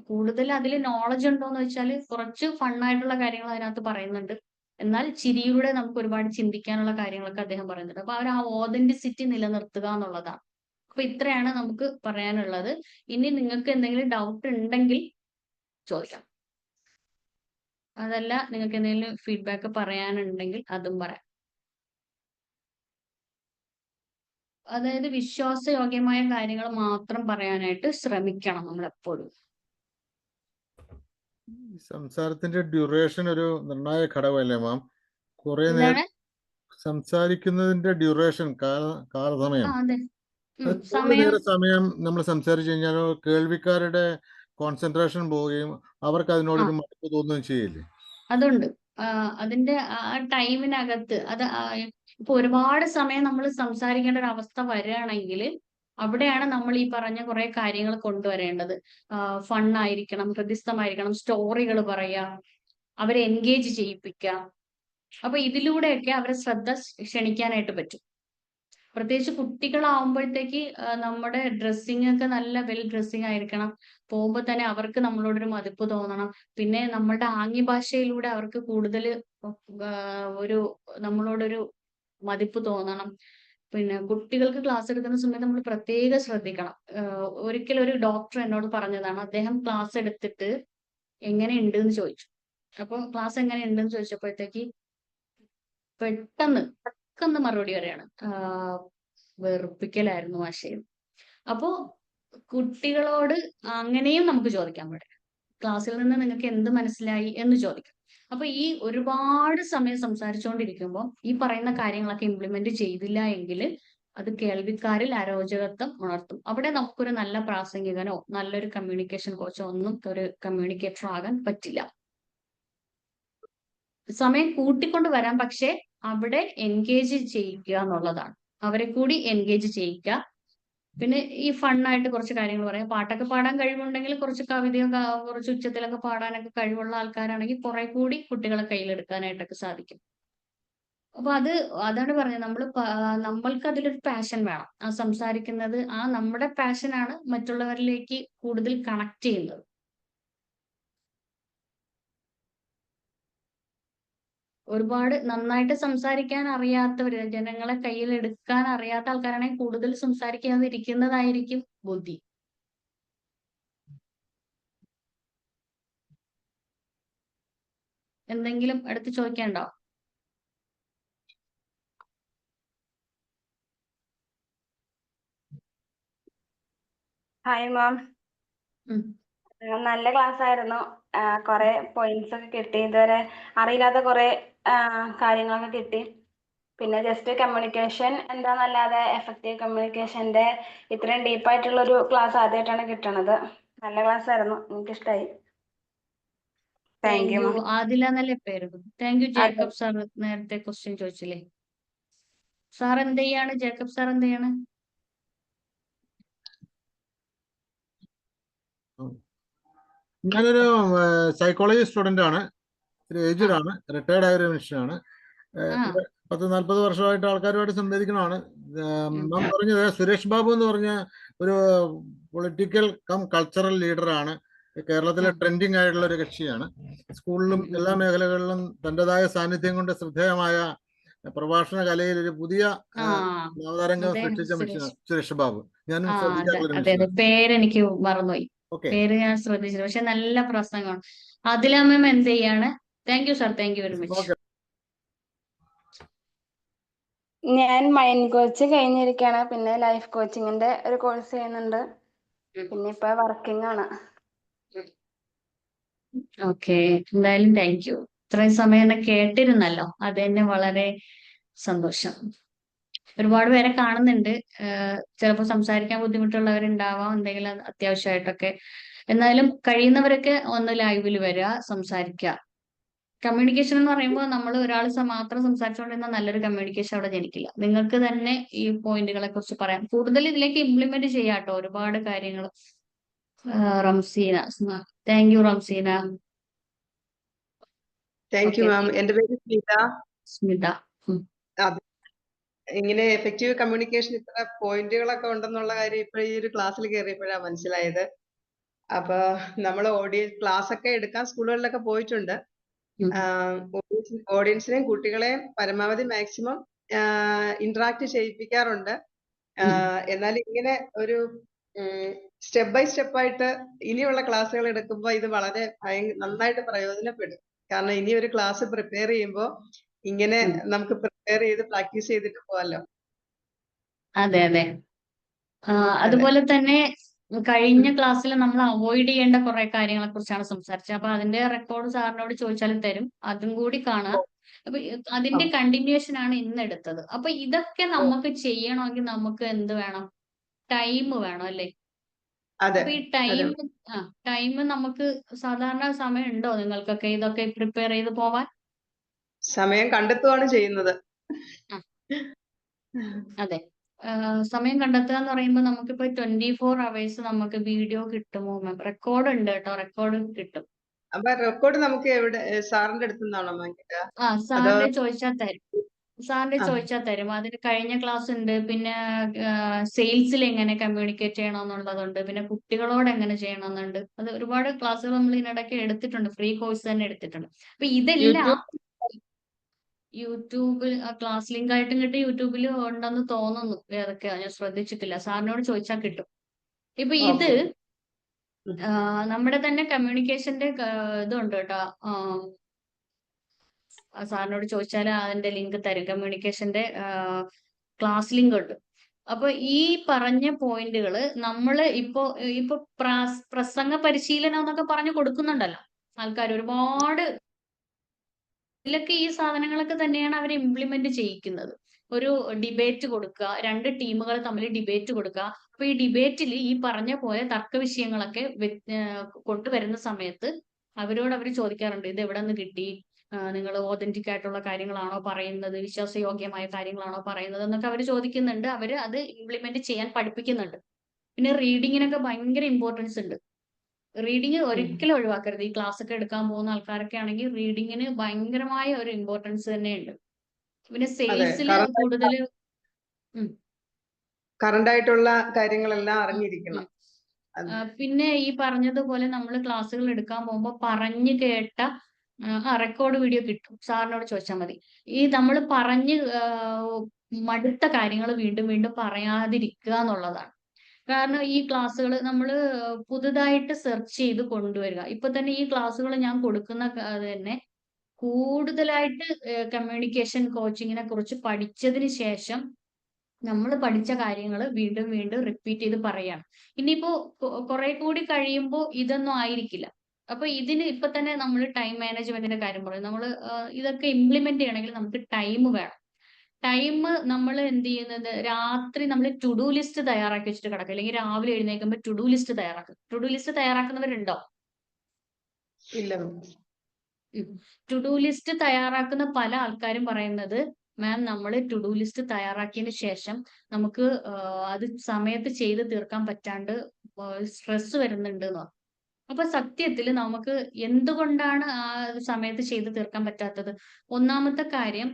കൂടുതൽ അതിൽ നോളജ് ഉണ്ടോന്ന് വെച്ചാൽ കുറച്ച് ഫണ്ണായിട്ടുള്ള കാര്യങ്ങൾ അതിനകത്ത് പറയുന്നുണ്ട്. എന്നാൽ ചിരിയിലൂടെ നമുക്ക് ഒരുപാട് ചിന്തിക്കാനുള്ള കാര്യങ്ങളൊക്കെ അദ്ദേഹം പറയുന്നുണ്ട്. അപ്പൊ അവർ ആ ഓതന്റിസിറ്റി നിലനിർത്തുക എന്നുള്ളതാണ്. അപ്പൊ ഇത്രയാണ് നമുക്ക് പറയാനുള്ളത്. ഇനി നിങ്ങൾക്ക് എന്തെങ്കിലും ഡൗട്ട് ഉണ്ടെങ്കിൽ ചോദിക്കാം. അതല്ല നിങ്ങൾക്ക് എന്തെങ്കിലും ഫീഡ്ബാക്ക് പറയാനുണ്ടെങ്കിൽ അതും പറയാം. അതായത് വിശ്വാസയോഗ്യമായ കാര്യങ്ങൾ മാത്രം പറയാനായിട്ട് ശ്രമിക്കണം നമ്മൾ എപ്പോഴും. സംസാരത്തിന്റെ ഡ്യൂറേഷൻ ഒരു നിർണായക ഘടകമല്ലേ മാം? കുറെ നേരം സംസാരിക്കുന്നതിന്റെ ഡ്യൂറേഷൻ, കാലസമയം, അതെ. കൂടുതലേറെ സമയം നമ്മൾ സംസാരിച്ചു കഴിഞ്ഞാൽ കേൾവിക്കാരുടെ കോൺസെൻട്രേഷൻ പോവുകയും അവർക്ക് അതിനോടൊരു മടുപ്പ് തോന്നുകയും ചെയ്യില്ലേ? അതുണ്ട്. അതിന്റെ ആ ടൈമിനകത്ത് ഇപ്പൊ ഒരുപാട് സമയം നമ്മൾ സംസാരിക്കേണ്ട ഒരു അവസ്ഥ വരികയാണെങ്കിൽ അവിടെയാണ് നമ്മൾ ഈ പറഞ്ഞ കുറെ കാര്യങ്ങൾ കൊണ്ടുവരേണ്ടത്. ഫണ്ണായിരിക്കണം, ഹൃദിസ്ഥമായിരിക്കണം, സ്റ്റോറികൾ പറയുക, അവരെ എൻഗേജ് ചെയ്യിപ്പിക്കുക. അപ്പൊ ഇതിലൂടെയൊക്കെ അവരെ ശ്രദ്ധ ക്ഷണിക്കാനായിട്ട് പറ്റും. പ്രത്യേകിച്ച് കുട്ടികളാവുമ്പോഴത്തേക്ക് നമ്മുടെ ഡ്രസ്സിങ് ഒക്കെ നല്ല വെൽ ഡ്രസ്സിങ് ആയിരിക്കണം. പോകുമ്പോൾ തന്നെ അവർക്ക് നമ്മളോടൊരു മതിപ്പ് തോന്നണം. പിന്നെ നമ്മളുടെ ആംഗ്യഭാഷയിലൂടെ അവർക്ക് കൂടുതൽ ഒരു നമ്മളോടൊരു മതിപ്പ് തോന്നണം. പിന്നെ കുട്ടികൾക്ക് ക്ലാസ് എടുക്കുന്ന സമയത്ത് നമ്മൾ പ്രത്യേകം ശ്രദ്ധിക്കണം. ഒരിക്കലും ഒരു ഡോക്ടർ എന്നോട് പറഞ്ഞതാണ്, അദ്ദേഹം ക്ലാസ് എടുത്തിട്ട് എങ്ങനെയുണ്ട് എന്ന് ചോദിച്ചു. അപ്പൊ ക്ലാസ് എങ്ങനെയുണ്ടെന്ന് ചോദിച്ചപ്പോഴത്തേക്ക് പെട്ടെന്ന് മറുപടി പറയാണ്, വെറുപ്പിക്കലായിരുന്നു മാഷേ. അപ്പോ കുട്ടികളോട് അങ്ങനെയും നമുക്ക് ചോദിക്കാൻ പാടില്ല. ക്ലാസ്സിൽ നിന്ന് നിങ്ങൾക്ക് എന്ത് മനസ്സിലായി എന്ന് ചോദിക്കാം. അപ്പൊ ഈ ഒരുപാട് സമയം സംസാരിച്ചുകൊണ്ടിരിക്കുമ്പോൾ ഈ പറയുന്ന കാര്യങ്ങളൊക്കെ ഇംപ്ലിമെന്റ് ചെയ്തില്ല എങ്കിൽ അത് കേൾവിക്കാരിൽ അരോചകത്വം ഉണർത്തും. അവിടെ നമുക്കൊരു നല്ല പ്രാസംഗികനോ നല്ലൊരു കമ്മ്യൂണിക്കേഷൻ കോച്ചോ ഒന്നും ഒരു കമ്മ്യൂണിക്കേറ്റർ ആകാൻ പറ്റില്ല. സമയം കൂട്ടിക്കൊണ്ട് വരാം, പക്ഷെ അവിടെ എൻഗേജ് ചെയ്യിക്കുക എന്നുള്ളതാണ്. അവരെ കൂടി എൻഗേജ് ചെയ്യിക്കുക. പിന്നെ ഈ ഫണ്ണായിട്ട് കുറച്ച് കാര്യങ്ങൾ പറയാം. പാട്ടൊക്കെ പാടാൻ കഴിവുണ്ടെങ്കിൽ കുറച്ച് കവിതയും കുറച്ച് ഉച്ചത്തിലൊക്കെ പാടാനൊക്കെ കഴിവുള്ള ആൾക്കാരാണെങ്കിൽ കുറെ കൂടി കുട്ടികളെ കയ്യിലെടുക്കാനായിട്ടൊക്കെ സാധിക്കും. അപ്പൊ അതാണ് പറഞ്ഞത്, നമ്മൾക്ക് അതിലൊരു പാഷൻ വേണം. ആ സംസാരിക്കുന്നത് നമ്മുടെ പാഷനാണ് മറ്റുള്ളവരിലേക്ക് കൂടുതൽ കണക്ട് ചെയ്യുന്നത്. ഒരുപാട് നന്നായിട്ട് സംസാരിക്കാൻ അറിയാത്തവര്, ജനങ്ങളെ കയ്യിൽ എടുക്കാൻ അറിയാത്ത ആൾക്കാരാണെങ്കിൽ കൂടുതൽ സംസാരിക്കാതിരിക്കുന്നതായിരിക്കും ബുദ്ധി. എന്തെങ്കിലും എടുത്ത് ചോദിക്കാനുണ്ടോ? ഹായ് മാം, നല്ല ക്ലാസ് ആയിരുന്നു. കുറെ പോയിന്റ്സ് ഒക്കെ കിട്ടി. ഇതുവരെ അറിയില്ലാത്ത കുറെ കാര്യങ്ങളൊക്കെ കിട്ടി. പിന്നെ ജസ്റ്റ് കമ്മ്യൂണിക്കേഷൻ എന്താന്നല്ലാതെ എഫക്റ്റീവ് കമ്മ്യൂണിക്കേഷന്റെ ഇത്രയും ഡീപ്പായിട്ടുള്ള ഒരു ക്ലാസ് ആദ്യമായിട്ടാണ് കിട്ടണത്. നല്ല ക്ലാസ് ആയിരുന്നു, എനിക്കിഷ്ടായി. Thank you ma'am. ആദില എന്നല്ലേ പേര്? Thank you Jacob sir. നേരത്തെ ക്വസ്റ്റ്യൻ ചോദിച്ചില്ലേ? സാർ എന്ത് ചെയ്യാണ്? ജേക്കബ് സാർ എന്ത് ചെയ്യാണ്? ഞാനൊരു സൈക്കോളജി സ്റ്റുഡൻ്റ് ആണ്. ഒരു ഏജ്ഡ് ആണ്, റിട്ടയർഡ് ആയ ഒരു മനുഷ്യനാണ്. 40 വർഷമായിട്ട് ആൾക്കാരുമായിട്ട് സംവദിക്കണമാണ്. നാം പറഞ്ഞത് സുരേഷ് ബാബു എന്ന് പറഞ്ഞ ഒരു പൊളിറ്റിക്കൽ കം കൾച്ചറൽ ലീഡറാണ്. കേരളത്തിലെ ട്രെൻഡിങ് ആയിട്ടുള്ള ഒരു കക്ഷിയാണ്. സ്കൂളിലും എല്ലാ മേഖലകളിലും തൻ്റെതായ സാന്നിധ്യം കൊണ്ട് ശ്രദ്ധേയമായ പ്രഭാഷണ കലയിൽ ഒരു പുതിയ നവതരംഗം സൃഷ്ടിച്ച മനുഷ്യനാണ് സുരേഷ് ബാബു. ഞാനും ശ്രദ്ധിക്കാറുള്ള പേരെനിക്ക് മറന്നുപോയി. പേര് ഞാൻ ശ്രദ്ധിച്ചില്ല, പക്ഷെ നല്ല പ്രസംഗമാണ്. അതില മാം എന്ത് ചെയ്യാണ്? Thank you sir, thank you very much. ഞാൻ മൈൻഡ് കോച്ച് കഴിഞ്ഞിരിക്കുകയാണ്. പിന്നെ ലൈഫ് കോച്ചിങ്ങിന്റെ ഒരു കോഴ്സ് ചെയ്യുന്നുണ്ട്. പിന്നെ ഇപ്പൊ വർക്കിംഗ് ആണ്. ഓക്കെ, എന്തായാലും താങ്ക് യു. ഇത്രയും സമയം എന്നെ കേട്ടിരുന്നല്ലോ, അത് തന്നെ വളരെ സന്തോഷം. ഒരുപാട് പേരെ കാണുന്നുണ്ട്. ചിലപ്പോൾ സംസാരിക്കാൻ ബുദ്ധിമുട്ടുള്ളവരുണ്ടാവാം, എന്തെങ്കിലും അത്യാവശ്യമായിട്ടൊക്കെ. എന്നാലും കഴിയുന്നവരൊക്കെ ഒന്ന് ലൈവിൽ വരിക, സംസാരിക്കുക. കമ്മ്യൂണിക്കേഷൻ എന്ന് പറയുമ്പോൾ നമ്മൾ ഒരാൾ മാത്രം സംസാരിച്ചുകൊണ്ടിരുന്ന നല്ലൊരു കമ്മ്യൂണിക്കേഷൻ അവിടെ ജനിക്കില്ല. നിങ്ങൾക്ക് തന്നെ ഈ പോയിന്റുകളെ കുറിച്ച് പറയാം. കൂടുതൽ ഇതിലേക്ക് ഇംപ്ലിമെന്റ് ചെയ്യാട്ടോ ഒരുപാട് കാര്യങ്ങൾ. Ramseena, thank you Ramseena. Thank you മാം. എന്റെ പേര് സ്മിത. ഇങ്ങനെ എഫക്റ്റീവ് കമ്മ്യൂണിക്കേഷൻ ഇത്ര പോയിന്റുകളൊക്കെ ഉണ്ടെന്നുള്ള കാര്യം ഇപ്പൊ ഈ ഒരു ക്ലാസ്സിൽ കയറിയപ്പോഴാണ് മനസ്സിലായത്. അപ്പൊ നമ്മൾ ക്ലാസ് ഒക്കെ എടുക്കാൻ സ്കൂളുകളിലൊക്കെ പോയിട്ടുണ്ട്. ഓഡിയൻസിനെയും കുട്ടികളെയും പരമാവധി മാക്സിമം ഇന്ററാക്ട് ചെയ്യിപ്പിക്കാറുണ്ട്. എന്നാൽ ഇങ്ങനെ ഒരു സ്റ്റെപ്പ് ബൈ സ്റ്റെപ്പ് ആയിട്ട് ഇനിയുള്ള ക്ലാസ്സുകൾ എടുക്കുമ്പോൾ ഇത് വളരെ നന്നായിട്ട് പ്രയോജനപ്പെടും. കാരണം ഇനി ഒരു ക്ലാസ് പ്രിപ്പയർ ചെയ്യുമ്പോൾ ഇങ്ങനെ നമുക്ക് പ്രിപ്പയർ ചെയ്ത് പ്രാക്ടീസ് ചെയ്തിട്ട് പോവാലോ. അതെ അതെ. അതുപോലെ തന്നെ കഴിഞ്ഞ ക്ലാസ്സിൽ നമ്മൾ അവോയ്ഡ് ചെയ്യേണ്ട കുറെ കാര്യങ്ങളെ കുറിച്ചാണ് സംസാരിച്ചത്. അപ്പൊ അതിന്റെ റെക്കോർഡ് സാറിനോട് ചോദിച്ചാൽ തരും, അതും കൂടി കാണുക. അപ്പൊ അതിന്റെ കണ്ടിന്യൂഷൻ ആണ് ഇന്ന് എടുത്തത്. അപ്പൊ ഇതൊക്കെ നമുക്ക് ചെയ്യണമെങ്കിൽ നമുക്ക് എന്ത് വേണം? ടൈം വേണം, അല്ലേ? അതെ അപ്പൊ ഈ അതെ ടൈം നമുക്ക് സാധാരണ സമയം ഉണ്ടോ നിങ്ങൾക്കൊക്കെ ഇതൊക്കെ പ്രിപ്പയർ ചെയ്ത് പോവാൻ? സമയം കണ്ടെത്തുകയാണ് ചെയ്യുന്നത്. ആ, അതെ. സമയം കണ്ടെത്തുക എന്ന് പറയുമ്പോൾ നമുക്കിപ്പോ 24 hours നമുക്ക് വീഡിയോ കിട്ടുമോ മാം? റെക്കോർഡ് ഉണ്ട് കേട്ടോ, റെക്കോർഡ് കിട്ടും. അപ്പൊ റെക്കോർഡ് നമുക്ക് എവിടെ സാറിന്റെ അടുത്ത് നിന്നാണോ വാങ്ങിക്കുക? അതോ സാറിന്റെ ചോദിച്ചാൽ തരും. സാറിന്റെ ആ ചോദിച്ചാൽ തരും. അതിന് കഴിഞ്ഞ ക്ലാസ് ഉണ്ട്, പിന്നെ സെയിൽസിൽ എങ്ങനെ കമ്മ്യൂണിക്കേറ്റ് ചെയ്യണമെന്നുള്ളതുണ്ട്, പിന്നെ കുട്ടികളോട് എങ്ങനെ ചെയ്യണമെന്നുണ്ട്. അത് ഒരുപാട് ക്ലാസ്സുകൾ നമ്മൾ ഇതിനിടയ്ക്ക് എടുത്തിട്ടുണ്ട്, ഫ്രീ കോഴ്സ് തന്നെ എടുത്തിട്ടുണ്ട്. അപ്പൊ ഇതെല്ലാം യൂട്യൂബിൽ ക്ലാസ് ലിങ്ക് ആയിട്ടും കിട്ടും, യൂട്യൂബിൽ ഉണ്ടെന്ന് തോന്നുന്നു. ഏതൊക്കെയാ ഞാൻ ശ്രദ്ധിച്ചിട്ടില്ല, സാറിനോട് ചോദിച്ചാൽ കിട്ടും. ഇപ്പൊ ഇത് ഓക്കെ. നമ്മുടെ തന്നെ കമ്മ്യൂണിക്കേഷന്റെ ഇതുണ്ട് കേട്ടോ. സാറിനോട് ചോദിച്ചാൽ അതിന്റെ ലിങ്ക് തരും, കമ്മ്യൂണിക്കേഷന്റെ ക്ലാസ് ലിങ്ക് ഉണ്ട്. അപ്പൊ ഈ പറഞ്ഞ പോയിന്റുകൾ നമ്മൾ ഇപ്പൊ പ്രസംഗ പരിശീലനം എന്നൊക്കെ പറഞ്ഞു കൊടുക്കുന്നുണ്ടല്ലോ ആൾക്കാർ ഒരുപാട്. ഇതിലൊക്കെ ഈ സാധനങ്ങളൊക്കെ തന്നെയാണ് അവർ ഇംപ്ലിമെന്റ് ചെയ്യിക്കുന്നത്. ഒരു ഡിബേറ്റ് കൊടുക്കുക, 2 ടീമുകൾ തമ്മിൽ ഡിബേറ്റ് കൊടുക്കുക. അപ്പൊ ഈ ഡിബേറ്റിൽ ഈ പറഞ്ഞ പോലെ തർക്ക വിഷയങ്ങളൊക്കെ കൊണ്ടുവരുന്ന സമയത്ത് അവരോട് അവർ ചോദിക്കാറുണ്ട്, ഇത് എവിടെ നിന്ന് കിട്ടി, നിങ്ങൾ ഓതന്റിക് ആയിട്ടുള്ള കാര്യങ്ങളാണോ പറയുന്നത്, വിശ്വാസയോഗ്യമായ കാര്യങ്ങളാണോ പറയുന്നത് എന്നൊക്കെ അവർ ചോദിക്കുന്നുണ്ട്. അവർ അത് ഇംപ്ലിമെന്റ് ചെയ്യാൻ പഠിപ്പിക്കുന്നുണ്ട്. പിന്നെ റീഡിങ്ങിനൊക്കെ ഭയങ്കര ഇമ്പോർട്ടൻസ് ഉണ്ട്. റീഡിങ് ഒരിക്കലും ഒഴിവാക്കരുത്. ഈ ക്ലാസ് ഒക്കെ എടുക്കാൻ പോകുന്ന ആൾക്കാരൊക്കെ ആണെങ്കിൽ റീഡിങ്ങിന് ഭയങ്കരമായ ഒരു ഇമ്പോർട്ടൻസ് തന്നെയുണ്ട്. പിന്നെ അതെ സെയിൽസിൽ കൂടുതൽ കറണ്ട് ആയിട്ടുള്ള കാര്യങ്ങളെല്ലാം അറിഞ്ഞിരിക്കണം. പിന്നെ ഈ പറഞ്ഞതുപോലെ നമ്മൾ ക്ലാസ്സുകൾ എടുക്കാൻ പോകുമ്പോൾ പറഞ്ഞു കേട്ട റെക്കോർഡ് വീഡിയോ കിട്ടും. സാറിനോട് ചോദിച്ചാൽ മതി. ഈ നമ്മൾ പറഞ്ഞ് മടുത്ത കാര്യങ്ങൾ വീണ്ടും വീണ്ടും പറയാതിരിക്കുക എന്നുള്ളതാണ്. കാരണം ഈ ക്ലാസ്സുകൾ നമ്മൾ പുതുതായിട്ട് സെർച്ച് ചെയ്ത് കൊണ്ടുവരിക. ഇപ്പൊ തന്നെ ഈ ക്ലാസ്സുകൾ ഞാൻ കൊടുക്കുന്ന തന്നെ കൂടുതലായിട്ട് കമ്മ്യൂണിക്കേഷൻ കോച്ചിങ്ങിനെ കുറിച്ച് പഠിച്ചതിന് ശേഷം നമ്മൾ പഠിച്ച കാര്യങ്ങൾ വീണ്ടും വീണ്ടും റിപ്പീറ്റ് ചെയ്ത് പറയാണ്. ഇനിയിപ്പോ കുറെ കൂടി കഴിയുമ്പോൾ ഇതൊന്നും ആയിരിക്കില്ല. അപ്പൊ ഇതിന് ഇപ്പൊ തന്നെ നമ്മൾ ടൈം മാനേജ്മെന്റിന്റെ കാര്യം പറയും. നമ്മൾ ഇതൊക്കെ ഇംപ്ലിമെന്റ് ചെയ്യണമെങ്കിൽ നമുക്ക് ടൈം വേണം. ടൈം നമ്മൾ എന്ത് ചെയ്യുന്നത്, രാത്രി നമ്മൾ ടു ഡു ലിസ്റ്റ് തയ്യാറാക്കി വെച്ചിട്ട് കിടക്കും, അല്ലെങ്കിൽ രാവിലെ എഴുന്നേൽക്കുമ്പോൾ ടു ഡു ലിസ്റ്റ് തയ്യാറാക്കും. ടു ഡു ലിസ്റ്റ് തയ്യാറാക്കുന്നവരുണ്ടോ? ഇല്ല. ടു ഡു ലിസ്റ്റ് തയ്യാറാക്കുന്ന പല ആൾക്കാരും പറയുന്നത്, മാം നമ്മൾ ടു ഡു ലിസ്റ്റ് തയ്യാറാക്കിയതിന് ശേഷം നമുക്ക് അത് സമയത്ത് ചെയ്ത് തീർക്കാൻ പറ്റാണ്ട് സ്ട്രെസ് വരുന്നുണ്ട് എന്ന്. അപ്പൊ സത്യത്തിൽ നമുക്ക് എന്തുകൊണ്ടാണ് ആ സമയത്ത് ചെയ്ത് തീർക്കാൻ പറ്റാത്തത്? ഒന്നാമത്തെ കാര്യം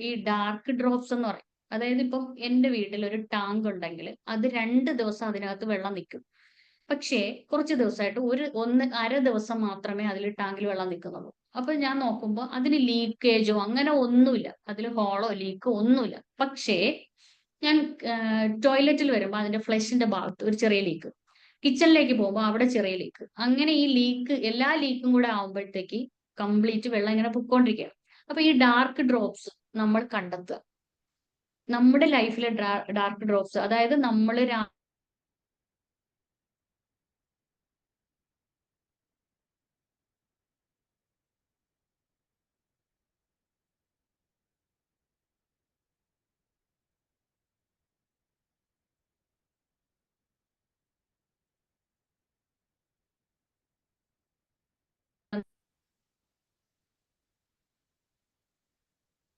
ഈ ഡാർക്ക് ഡ്രോപ്സ് എന്ന് പറയും. അതായത് ഇപ്പം എന്റെ വീട്ടിൽ ഒരു ടാങ്ക് ഉണ്ടെങ്കിൽ അത് 2 ദിവസം അതിനകത്ത് വെള്ളം നിൽക്കും. പക്ഷേ കുറച്ച് ദിവസമായിട്ട് അര ദിവസം മാത്രമേ അതിൽ ടാങ്കിൽ വെള്ളം നിൽക്കുന്നുള്ളൂ. അപ്പൊ ഞാൻ നോക്കുമ്പോൾ അതിന് ലീക്കേജോ അങ്ങനെ ഒന്നുമില്ല, അതിൽ ഹോളോ ലീക്കോ ഒന്നുമില്ല. പക്ഷേ ഞാൻ ടോയ്ലറ്റിൽ വരുമ്പോൾ അതിന്റെ ഫ്ലഷിന്റെ ഭാഗത്ത് ഒരു ചെറിയ ലീക്ക്, കിച്ചണിലേക്ക് പോകുമ്പോൾ അവിടെ ചെറിയ ലീക്ക്, അങ്ങനെ ഈ ലീക്ക് എല്ലാ ലീക്കും കൂടെ ആവുമ്പോഴത്തേക്ക് കംപ്ലീറ്റ് വെള്ളം ഇങ്ങനെ പൊക്കോണ്ടിരിക്കുകയാണ്. അപ്പൊ ഈ ഡാർക്ക് ഡ്രോപ്സ് നമ്മൾ കണ്ടെത്തുക. നമ്മുടെ ലൈഫിലെ ഡാർക്ക് ഡ്രോപ്സ്, അതായത് നമ്മൾ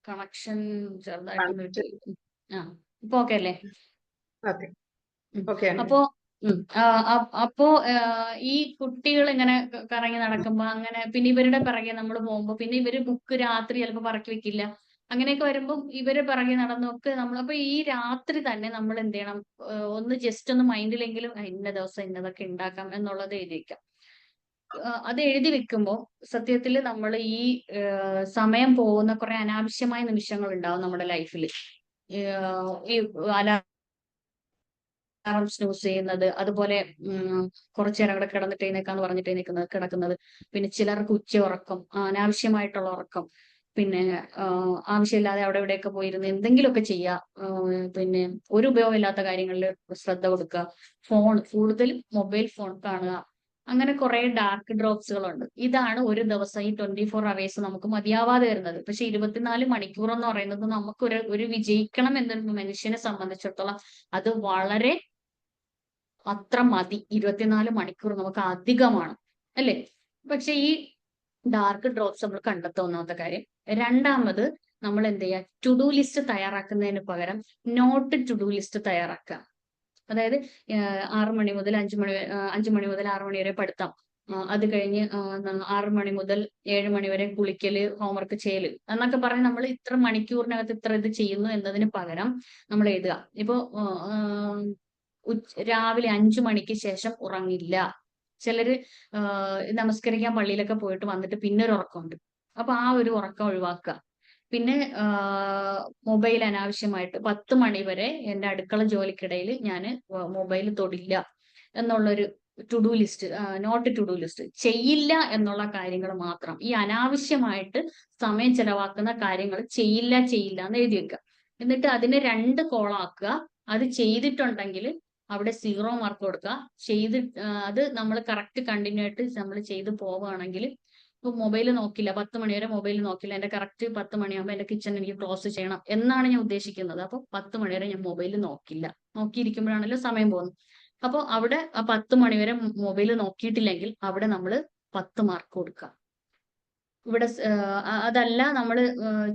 കണക്ഷൻ ചെറുതായിട്ടൊന്ന് കിട്ടി. ഇപ്പൊ ഓക്കെ അല്ലേ? Okay okay. അപ്പോ ഈ കുട്ടികൾ ഇങ്ങനെ കറങ്ങി നടക്കുമ്പോ അങ്ങനെ, പിന്നെ ഇവരുടെ പിറകെ നമ്മൾ പോകുമ്പോ, പിന്നെ ഇവര് ബുക്ക് രാത്രി ചിലപ്പോ പറക്കി വെക്കില്ല. അങ്ങനെയൊക്കെ വരുമ്പോൾ ഇവര് പിറകെ നടന്നൊക്കെ അപ്പൊ ഈ രാത്രി തന്നെ നമ്മൾ എന്ത് ചെയ്യണം, ഒന്ന് ജസ്റ്റ് ഒന്ന് മൈൻഡിലെങ്കിലും ഇന്ന ദിവസം ഇന്നതൊക്കെ ഉണ്ടാക്കാം എന്നുള്ളത് എഴുതി വെക്കാം. അത് എഴുതി വെക്കുമ്പോൾ സത്യത്തിൽ നമ്മൾ ഈ സമയം പോകുന്ന കുറെ അനാവശ്യമായ നിമിഷങ്ങൾ ഉണ്ടാവും നമ്മുടെ ലൈഫിൽ. ഈ സ്നൂസ് ചെയ്യുന്നത്, അതുപോലെ കുറച്ചു നേരം അവിടെ കിടന്നിട്ട് എഴുന്നേക്കാന്ന് പറഞ്ഞിട്ട് കിടക്കുന്നത്, പിന്നെ ചിലർക്ക് ഉച്ച ഉറക്കം, അനാവശ്യമായിട്ടുള്ള ഉറക്കം, പിന്നെ ആവശ്യമില്ലാതെ അവിടെ ഇവിടെയൊക്കെ പോയിരുന്ന് എന്തെങ്കിലുമൊക്കെ ചെയ്യുക, പിന്നെ ഒരു ഉപയോഗമില്ലാത്ത കാര്യങ്ങളിൽ ശ്രദ്ധ കൊടുക്കുക, കൂടുതൽ മൊബൈൽ ഫോൺ കാണുക, അങ്ങനെ കുറെ ഡാർക്ക് ഡ്രോപ്സുകളുണ്ട്. ഇതാണ് ഒരു ദിവസം ഈ 24 hours നമുക്ക് മതിയാവാതെ വരുന്നത്. പക്ഷെ 24 മണിക്കൂർ എന്ന് പറയുന്നത് നമുക്ക് ഒരു വിജയിക്കണം എന്നൊരു മനുഷ്യനെ സംബന്ധിച്ചിടത്തോളം അത് വളരെ അത്ര മതി. 24 മണിക്കൂർ നമുക്ക് അധികമാണ് അല്ലേ? പക്ഷെ ഈ ഡാർക്ക് ഡ്രോപ്സ് നമ്മൾ കണ്ടെത്തുക ഒന്നാമത്തെ കാര്യം. രണ്ടാമത് നമ്മൾ എന്ത് ചെയ്യുക, ടു ഡു ലിസ്റ്റ് തയ്യാറാക്കുന്നതിന് പകരം നോട്ട് ടു ഡു ലിസ്റ്റ് തയ്യാറാക്കുക. അതായത് 6 മണി മുതൽ 5 മണി 5 മണി മുതൽ 6 മണി വരെ പഠിത്തം, അത് കഴിഞ്ഞ് 6 മണി മുതൽ 7 മണി വരെ കുളിക്കല്, ഹോംവർക്ക് ചെയ്യല് എന്നൊക്കെ പറഞ്ഞ് നമ്മൾ ഇത്ര മണിക്കൂറിനകത്ത് ഇത്ര ഇത് ചെയ്യുന്നു എന്നതിന് പകരം നമ്മൾ എഴുതുക. ഇപ്പോ രാവിലെ 5 മണിക്ക് ശേഷം ഉറങ്ങില്ല. ചിലര് നമസ്കരിക്കാൻ പള്ളിയിലൊക്കെ പോയിട്ട് വന്നിട്ട് പിന്നെ ഒരു ഉറക്കമുണ്ട്. അപ്പൊ ആ ഒരു ഉറക്കം ഒഴിവാക്കുക. പിന്നെ മൊബൈൽ അനാവശ്യമായിട്ട് 10 മണി വരെ എൻ്റെ അടുക്കള ജോലിക്കിടയിൽ ഞാൻ മൊബൈൽ തൊടില്ല എന്നുള്ളൊരു to do list, not to do list, ചെയ്യില്ല എന്നുള്ള കാര്യങ്ങൾ മാത്രം. ഈ അനാവശ്യമായിട്ട് സമയം ചെലവാക്കുന്ന കാര്യങ്ങൾ ചെയ്യില്ല എന്ന് എഴുതി വെക്കുക. എന്നിട്ട് അതിനെ 2 കോളാക്കുക. അത് ചെയ്തിട്ടുണ്ടെങ്കിൽ അവിടെ 0 മാർക്ക് കൊടുക്കുക. അത് നമ്മൾ കറക്റ്റ് കണ്ടിന്യൂ ആയിട്ട് നമ്മൾ ചെയ്ത് പോവുകയാണെങ്കിൽ, ഇപ്പൊ മൊബൈൽ നോക്കില്ല, 10 മണി വരെ മൊബൈൽ നോക്കില്ല, എന്റെ കറക്റ്റ് 10 മണിയാകുമ്പോൾ എന്റെ കിച്ചൺ എനിക്ക് ക്ലോസ് ചെയ്യണം എന്നാണ് ഞാൻ ഉദ്ദേശിക്കുന്നത്. അപ്പൊ 10 മണി വരെ ഞാൻ മൊബൈൽ നോക്കില്ല. നോക്കിയിരിക്കുമ്പോഴാണല്ലോ സമയം പോകുന്നത്. അപ്പോൾ അവിടെ 10 മണി വരെ മൊബൈൽ നോക്കിയിട്ടില്ലെങ്കിൽ അവിടെ നമ്മൾ 10 മാർക്ക് കൊടുക്കുക. ഇവിടെ അതല്ല നമ്മൾ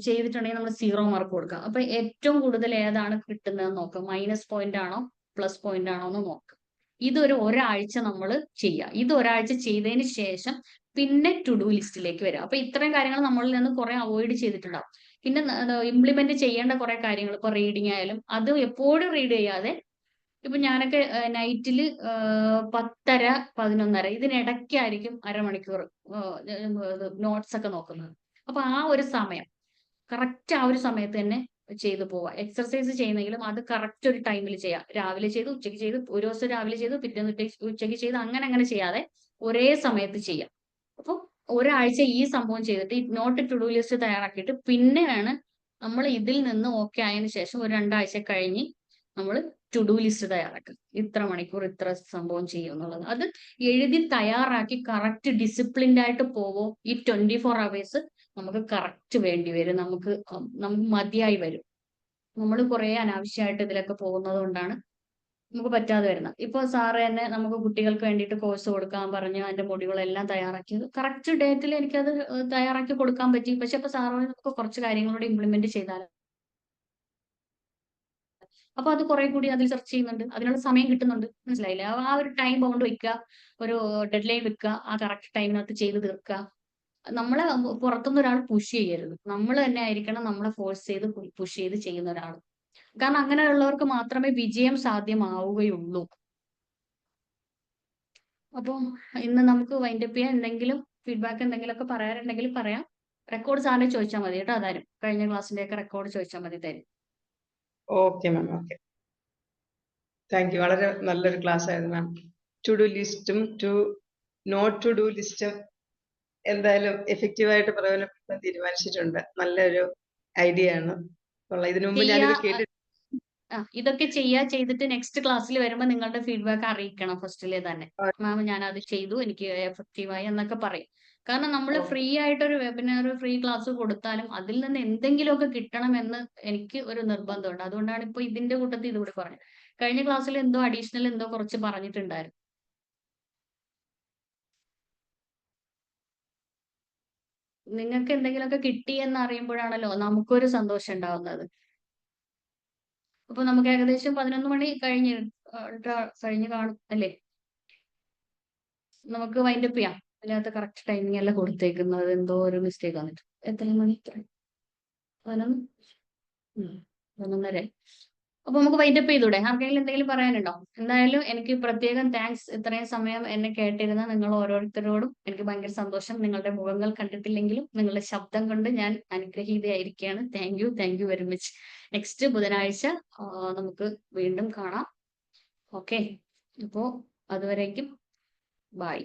ചെയ്തിട്ടുണ്ടെങ്കിൽ നമ്മൾ 0 മാർക്ക് കൊടുക്കുക. അപ്പൊ ഏറ്റവും കൂടുതൽ ഏതാണ് കിട്ടുന്നത് നോക്കുക. മൈനസ് പോയിന്റ് ആണോ പ്ലസ് പോയിന്റ് ആണോ എന്ന് നോക്കുക. ഇതൊരു ഒരാഴ്ച നമ്മൾ ചെയ്യുക. ഇത് ഒരാഴ്ച ചെയ്തതിന് ശേഷം പിന്നെ ടു ഡു ലിസ്റ്റിലേക്ക് വരിക. അപ്പൊ ഇത്രയും കാര്യങ്ങൾ നമ്മളിൽ നിന്ന് കുറെ അവോയ്ഡ് ചെയ്തിട്ടുണ്ടാവും. പിന്നെ ഇംപ്ലിമെന്റ് ചെയ്യേണ്ട കുറെ കാര്യങ്ങൾ, ഇപ്പൊ റീഡിങ് ആയാലും അത് എപ്പോഴും റീഡ് ചെയ്യാതെ, ഇപ്പൊ ഞാനൊക്കെ നൈറ്റില് 10:30 11:30 ഇതിനിടയ്ക്കായിരിക്കും അരമണിക്കൂർ നോട്ട്സ് ഒക്കെ നോക്കുന്നത്. അപ്പൊ ആ ഒരു സമയം കറക്റ്റ് ആ ഒരു സമയത്ത് തന്നെ ചെയ്തു പോവുക. എക്സർസൈസ് ചെയ്യുന്നെങ്കിലും അത് കറക്റ്റ് ഒരു ടൈമിൽ ചെയ്യാം. രാവിലെ ചെയ്ത് ഉച്ചയ്ക്ക് ചെയ്ത്, ഒരു ദിവസം രാവിലെ ചെയ്തു പിറ്റേന്ന് ഉച്ചയ്ക്ക് ചെയ്ത്, അങ്ങനെ ചെയ്യാതെ ഒരേ സമയത്ത് ചെയ്യാം. അപ്പോൾ ഒരാഴ്ച ഈ സംഭവം ചെയ്തിട്ട് ഈ നോട്ട് ടു ഡു ലിസ്റ്റ് തയ്യാറാക്കിയിട്ട് പിന്നെയാണ് നമ്മൾ ഇതിൽ നിന്ന് ഓക്കെ ആയതിനു ശേഷം ഒരു 2 ആഴ്ച കഴിഞ്ഞ് നമ്മൾ ടു ഡു ലിസ്റ്റ് തയ്യാറാക്കുക. ഇത്ര മണിക്കൂർ ഇത്ര സംഭവം ചെയ്യും എന്നുള്ളത് അത് എഴുതി തയ്യാറാക്കി കറക്റ്റ് ഡിസിപ്ലിൻഡ് ആയിട്ട് പോവോ. ഈ 24 hours നമുക്ക് കറക്റ്റ് വേണ്ടി വരും. നമുക്ക് മതിയായി വരും. നമ്മൾ കുറെ അനാവശ്യമായിട്ട് ഇതിലൊക്കെ പോകുന്നത് കൊണ്ടാണ് നമുക്ക് പറ്റാതെ വരുന്നത്. ഇപ്പൊ സാറ് തന്നെ നമുക്ക് കുട്ടികൾക്ക് വേണ്ടിയിട്ട് കോഴ്സ് കൊടുക്കാൻ പറഞ്ഞു, അതിന്റെ മൊഡ്യൂളെല്ലാം തയ്യാറാക്കിയത് കറക്റ്റ് ഡേറ്റിൽ എനിക്കത് തയ്യാറാക്കി കൊടുക്കാൻ പറ്റി. പക്ഷെ ഇപ്പൊ സാറ് നമുക്ക് കുറച്ച് കാര്യങ്ങളോട് ഇംപ്ലിമെന്റ് ചെയ്താൽ അപ്പൊ അത് കുറെ കൂടി അതിൽ സെർച്ച് ചെയ്യുന്നുണ്ട്, അതിനുള്ള സമയം കിട്ടുന്നുണ്ട്. മനസ്സിലായില്ലേ? ആ ഒരു ടൈം ബൗണ്ട് വെക്കുക, ഒരു ഡെഡ് ലൈൻ വെക്കുക, ആ കറക്റ്റ് ടൈമിനകത്ത് ചെയ്ത് തീർക്കുക. നമ്മളെ പുറത്തുനിന്ന് ഒരാൾ പുഷ് ചെയ്യരുത്. നമ്മൾ തന്നെ ആയിരിക്കണം നമ്മളെ ഫോഴ്സ് ചെയ്ത് പുഷ് ചെയ്ത് ചെയ്യുന്ന ഒരാൾ. കാരണം അങ്ങനെയുള്ളവർക്ക് മാത്രമേ വിജയം സാധ്യമാവുകയുള്ളൂ. അപ്പോൾ ഇന്ന് നമുക്ക് വൈൻഡപ്പ് ചെയ്യാൻ എന്തെങ്കിലും ഫീഡ്ബാക്ക് എന്തെങ്കിലുമൊക്കെ പറയാറുണ്ടെങ്കിൽ പറയാം. റെക്കോർഡ് സാറിനെ ചോദിച്ചാൽ മതി കേട്ടോ. തരും. കഴിഞ്ഞ ക്ലാസ്സിന്റെ ഒക്കെ റെക്കോർഡ് ചോദിച്ചാൽ മതി, തരും. Okay ma'am, okay. Thank you. വളരെ നല്ലൊരു ക്ലാസ് ആയിരുന്നു മാം. ടു ഡു ലിസ്റ്റും നോട്ട് ടു ഡു ലിസ്റ്റും എന്തായാലും എഫക്റ്റീവായിട്ട് പ്രയോജനപ്പെടുത്താൻ തീരുമാനിച്ചിട്ടുണ്ട്. നല്ലൊരു ഐഡിയ ആണ്. ഇതിനു മുമ്പ് ഞാനിത് കേട്ടിട്ടുണ്ട്. ഇതൊക്കെ ചെയ്തിട്ട് നെക്സ്റ്റ് ക്ലാസ്സിൽ വരുമ്പോൾ നിങ്ങളുടെ ഫീഡ്ബാക്ക് അറിയിക്കണം ഫസ്റ്റിലെ തന്നെ. മാം ഞാൻ അത് ചെയ്തു, എനിക്ക് എഫക്റ്റീവായി എന്നൊക്കെ പറയും. കാരണം നമ്മൾ ഫ്രീ ആയിട്ടൊരു വെബിനാർ, ഫ്രീ ക്ലാസ് കൊടുത്താലും അതിൽ നിന്ന് എന്തെങ്കിലുമൊക്കെ കിട്ടണമെന്ന് എനിക്ക് ഒരു നിർബന്ധമുണ്ട്. അതുകൊണ്ടാണ് ഇപ്പൊ ഇതിന്റെ കൂട്ടത്തിൽ ഇതുകൂടി പറഞ്ഞത്. കഴിഞ്ഞ ക്ലാസ്സിൽ എന്തോ അഡീഷണൽ എന്തോ കുറച്ച് പറഞ്ഞിട്ടുണ്ടായിരുന്നു. നിങ്ങൾക്ക് എന്തെങ്കിലുമൊക്കെ കിട്ടി എന്ന് അറിയുമ്പോഴാണല്ലോ നമുക്കൊരു സന്തോഷം ഉണ്ടാവുന്നത്. അപ്പൊ നമുക്ക് ഏകദേശം 11 മണി കഴിഞ്ഞ് കാണും അല്ലേ? നമുക്ക് വൈൻഡപ്പ് ചെയ്യാം. അതിനകത്ത് കറക്റ്റ് ടൈമിംഗ് അല്ല കൊടുത്തേക്കുന്നത്, എന്തോ ഒരു മിസ്റ്റേക്ക് വന്നിട്ട്. എത്ര മണി? 11:30. അപ്പൊ നമുക്ക് വൈൻഡപ്പ് ചെയ്തൂടെ? ആർക്കെങ്കിലും എന്തെങ്കിലും പറയാനുണ്ടോ? എന്തായാലും എനിക്ക് പ്രത്യേകം താങ്ക്സ്. ഇത്രയും സമയം എന്നെ കേട്ടിരുന്ന നിങ്ങൾ ഓരോരുത്തരോടും എനിക്ക് ഭയങ്കര സന്തോഷം. നിങ്ങളുടെ മുഖങ്ങൾ കണ്ടിട്ടില്ലെങ്കിലും നിങ്ങളുടെ ശബ്ദം കൊണ്ട് ഞാൻ അനുഗ്രഹീതയായിരിക്കുകയാണ്. Thank you very much. Next ബുധനാഴ്ച നമുക്ക് വീണ്ടും കാണാം. ഓക്കെ, അപ്പോ അതുവരേക്കും ബൈ.